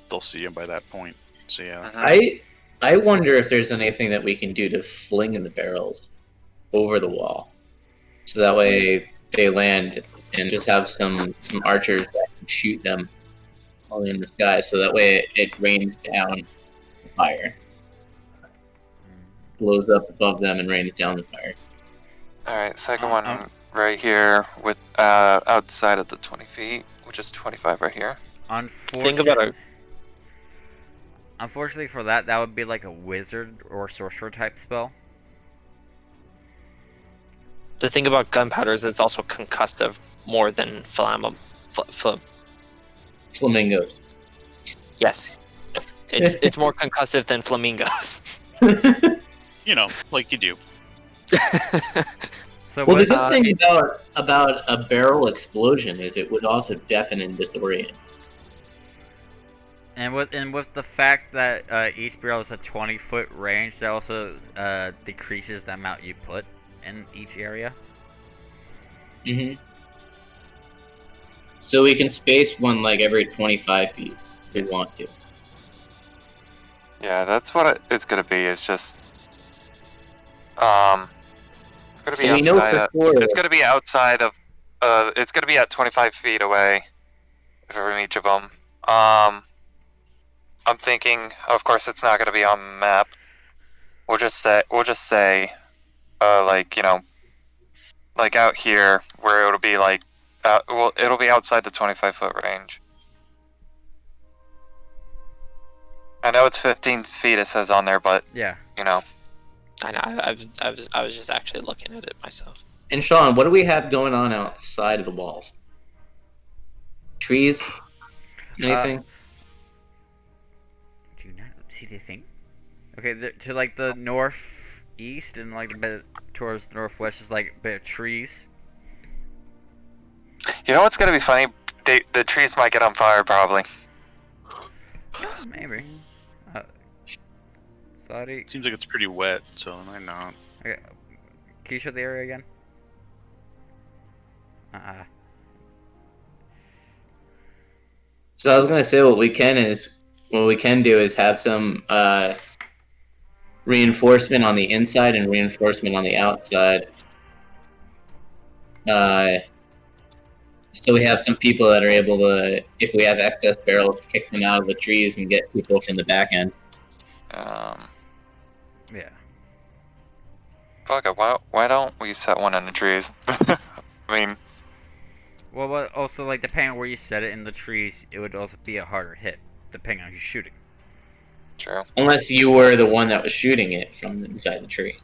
B: they'll see him by that point. So yeah.
E: Mhm.
C: I wonder if there's anything that we can do to fling the barrels over the wall, so that way they land and just have some archers that can shoot them all in the sky. So that way it rains down fire, blows up above them and rains down the fire.
E: All right, second
A: Uh,
E: one right here with outside of the 20 feet, which is 25 right here.
D: Think about it.
A: Unfortunately for that, that would be like a wizard or sorcerer type spell.
D: The thing about gunpowder is it's also concussive more than flammable.
C: Flamingos.
D: Yes, it's more concussive than flamingos.
B: You know, like you do.
A: So
C: Well, the
A: what,
C: good thing about a barrel explosion is it would also deafen and disorient.
A: and with the fact that each barrel is a 20-foot range, that also decreases the amount you put in each area.
C: hmm So we can space one like every 25 feet if we want to.
E: Yeah, that's what it's gonna be. It's just it's gonna be
C: And we know
E: outside.
C: for sure.
E: It's gonna be outside of. It's gonna be at 25 feet away from each of them. I'm thinking, of course, it's not gonna be on the map. We'll just say, like like out here where it'll be like, well, it'll be outside the 25-foot range. I know it's 15 feet. It says on there, but
A: Yeah.
E: you know.
D: I know. I was just actually looking at it myself.
C: And Sean, what do we have going on outside of the walls? Trees? Anything?
A: Do you not see the thing? Okay, to like the northeast and like a bit towards the northwest is like a bit of trees.
E: You know what's gonna be funny? The trees might get on fire probably.
A: Maybe. Sorry.
B: Seems like it's pretty wet, so it might not.
A: Okay. Can you show the area again?
C: So I was gonna say what we can do is have some reinforcement on the inside and reinforcement on the outside. So we have some people that are able to, if we have excess barrels, to kick them out of the trees and get people from the back end.
A: Yeah.
E: Fuck it. Why don't we set one in the trees? I mean,
A: Well, but also like depending on where you set it in the trees, it would also be a harder hit depending on who's shooting.
E: true.
C: Unless you were the one that was shooting it from inside the tree.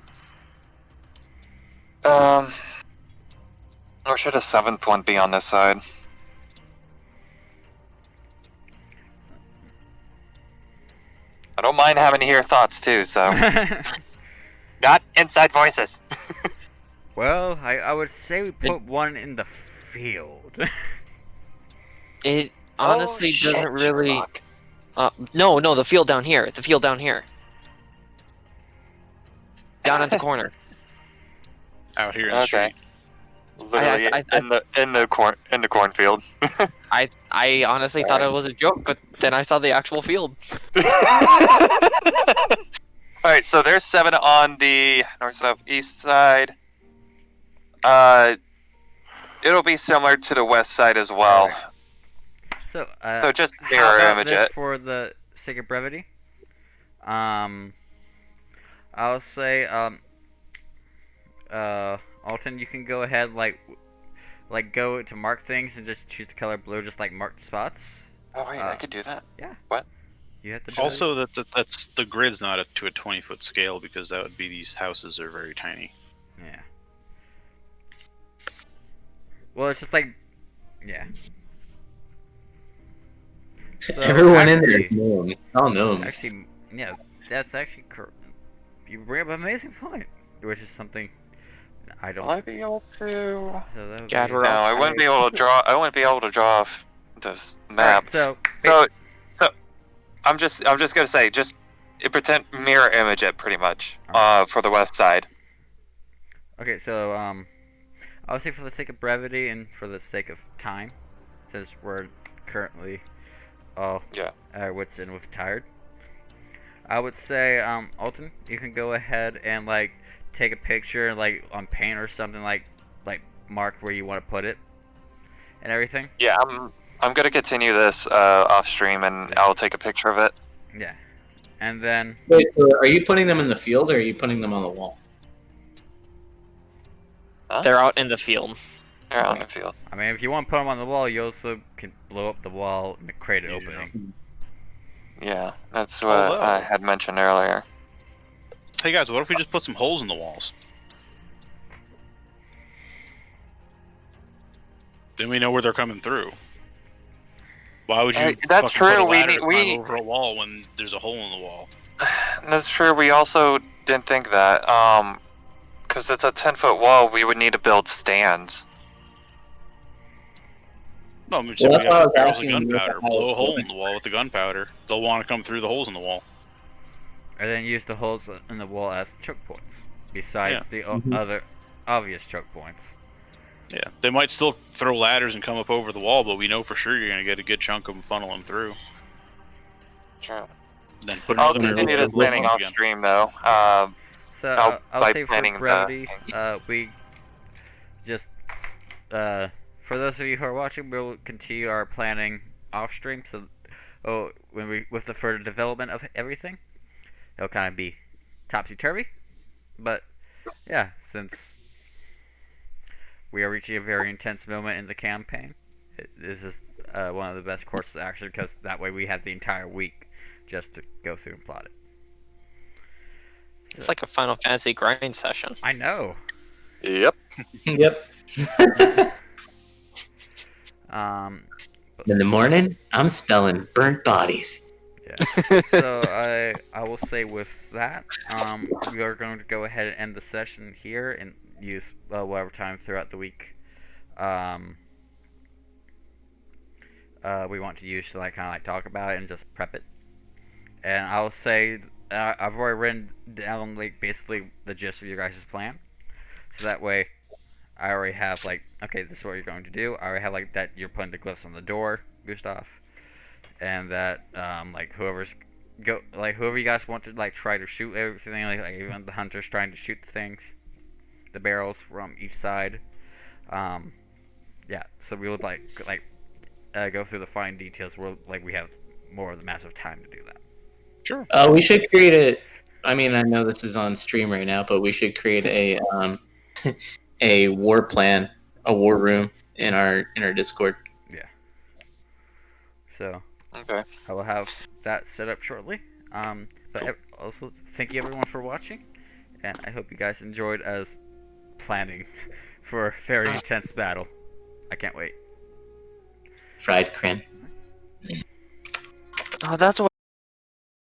E: Or should a seventh one be on this side? I don't mind having to hear thoughts too, so not inside voices.
A: Well, I would say we put one in the field.
D: It honestly
E: Oh, shit,
D: doesn't really.
E: Sherlock.
D: No, the field down here. The field down here. Down at the corner.
B: Out here in the
E: Okay.
B: street.
E: Literally in the cornfield.
D: I honestly thought it was a joke, but then I saw the actual field.
E: All right, so there's 7 on the north, south, east side. It'll be similar to the west side as well.
A: So,
E: So just
A: how
E: mirror
A: about
E: image
A: this
E: it.
A: for the sake of brevity? I'll say, Alton, you can go ahead, like go to mark things and just choose the color blue, just like mark the spots.
E: Oh wait, I could do that.
A: You have to.
B: Also, that's the grid's not to a 20-foot scale because that would be these houses are very tiny.
A: Yeah. Well, it's just like, yeah. So,
C: Everyone in there is
A: actually-
C: gnomes. It's all gnomes.
A: Actually, yeah, that's actually you bring up an amazing point, which is something I don't.
E: Will I be able to?
A: So that would
D: God,
A: be-
D: we're
E: No,
D: all
E: I wouldn't be able to draw. I wouldn't be able to draw this map.
A: Alright,
E: So I'm just gonna say, just pretend mirror image it pretty much. For the west side.
A: okay, so I would say for the sake of brevity and for the sake of time, since we're currently all wits in with tired, I would say Alton, you can go ahead and like take a picture like on paint or something, like mark where you want to put it and everything.
E: Yeah, I'm gonna continue this off stream, and I'll take a picture of it.
A: Yeah, and then
C: Wait, so are you putting them in the field or are you putting them on the wall?
D: They're out in the field.
E: They're on the field.
A: I mean, if you want to put them on the wall, you also can blow up the wall and create an
B: Yeah.
A: opening.
E: Yeah, that's what I
B: Although-
E: had mentioned earlier.
B: Hey guys, what if we just put some holes in the walls? Then we know where they're coming through. Why would you?
E: That's
B: fucking put
E: true,
B: a
E: we
B: ladder
E: need-
B: to climb over a wall when there's a hole in the wall.
E: That's true. We also didn't think that. Because it's a 10-foot wall, we would need to build stands.
B: No, I'm just
C: Well,
B: saying
C: that's
B: we
C: why I
B: have
C: was
B: barrels of
C: asking you
B: gunpowder.
C: about
B: Blow a hole
C: how-
B: in the wall with the gunpowder. They'll want to come through the holes in the wall.
A: And then use the holes in the wall as choke points, besides the other obvious choke points.
B: Yeah, they might still throw ladders and come up over the wall, but we know for sure you're gonna get a good chunk of them, funnel them through.
E: True.
B: Then put
E: I'll
B: another
E: continue
B: barrel
E: this
B: of wood
E: planning
B: up
E: off
B: again.
E: stream though.
A: So
E: by
A: I'll say
E: planning
A: for
E: the
A: brevity,
E: thing.
A: we just for those of you who are watching, we'll continue our planning off stream. So, when we with the further development of everything, it'll kind of be topsy turvy. But yeah, since we are reaching a very intense moment in the campaign, this is one of the best courses actually, because that way we have the entire week just to go through and plot it.
D: It's like a Final Fantasy grind session.
A: I know.
E: Yep.
C: Yep. In the morning, I'm spelling burnt bodies.
A: Yeah. So I will say with that, we are going to go ahead and end the session here and use whatever time throughout the week we want to use to like kind of like talk about it and just prep it. And I will say I've already written down like basically the gist of your guys' plan, so that way I already have like, okay, this is what you're going to do. I already have like that you're putting the glyphs on the door, Gustav, and that like whoever you guys want to like try to shoot everything, like even the hunters trying to shoot the things, the barrels from each side. Yeah, so we would like go through the fine details. We have more of the massive time to do that.
B: Sure.
C: We should create I mean, I know this is on stream right now, but we should create a a war plan, a war room in our Discord.
A: So
E: Okay.
A: I will have that set up shortly. But also thank you everyone for watching, and I hope you guys enjoyed as planning for a very intense battle. I can't wait.
C: Fried crin.
D: Oh, that's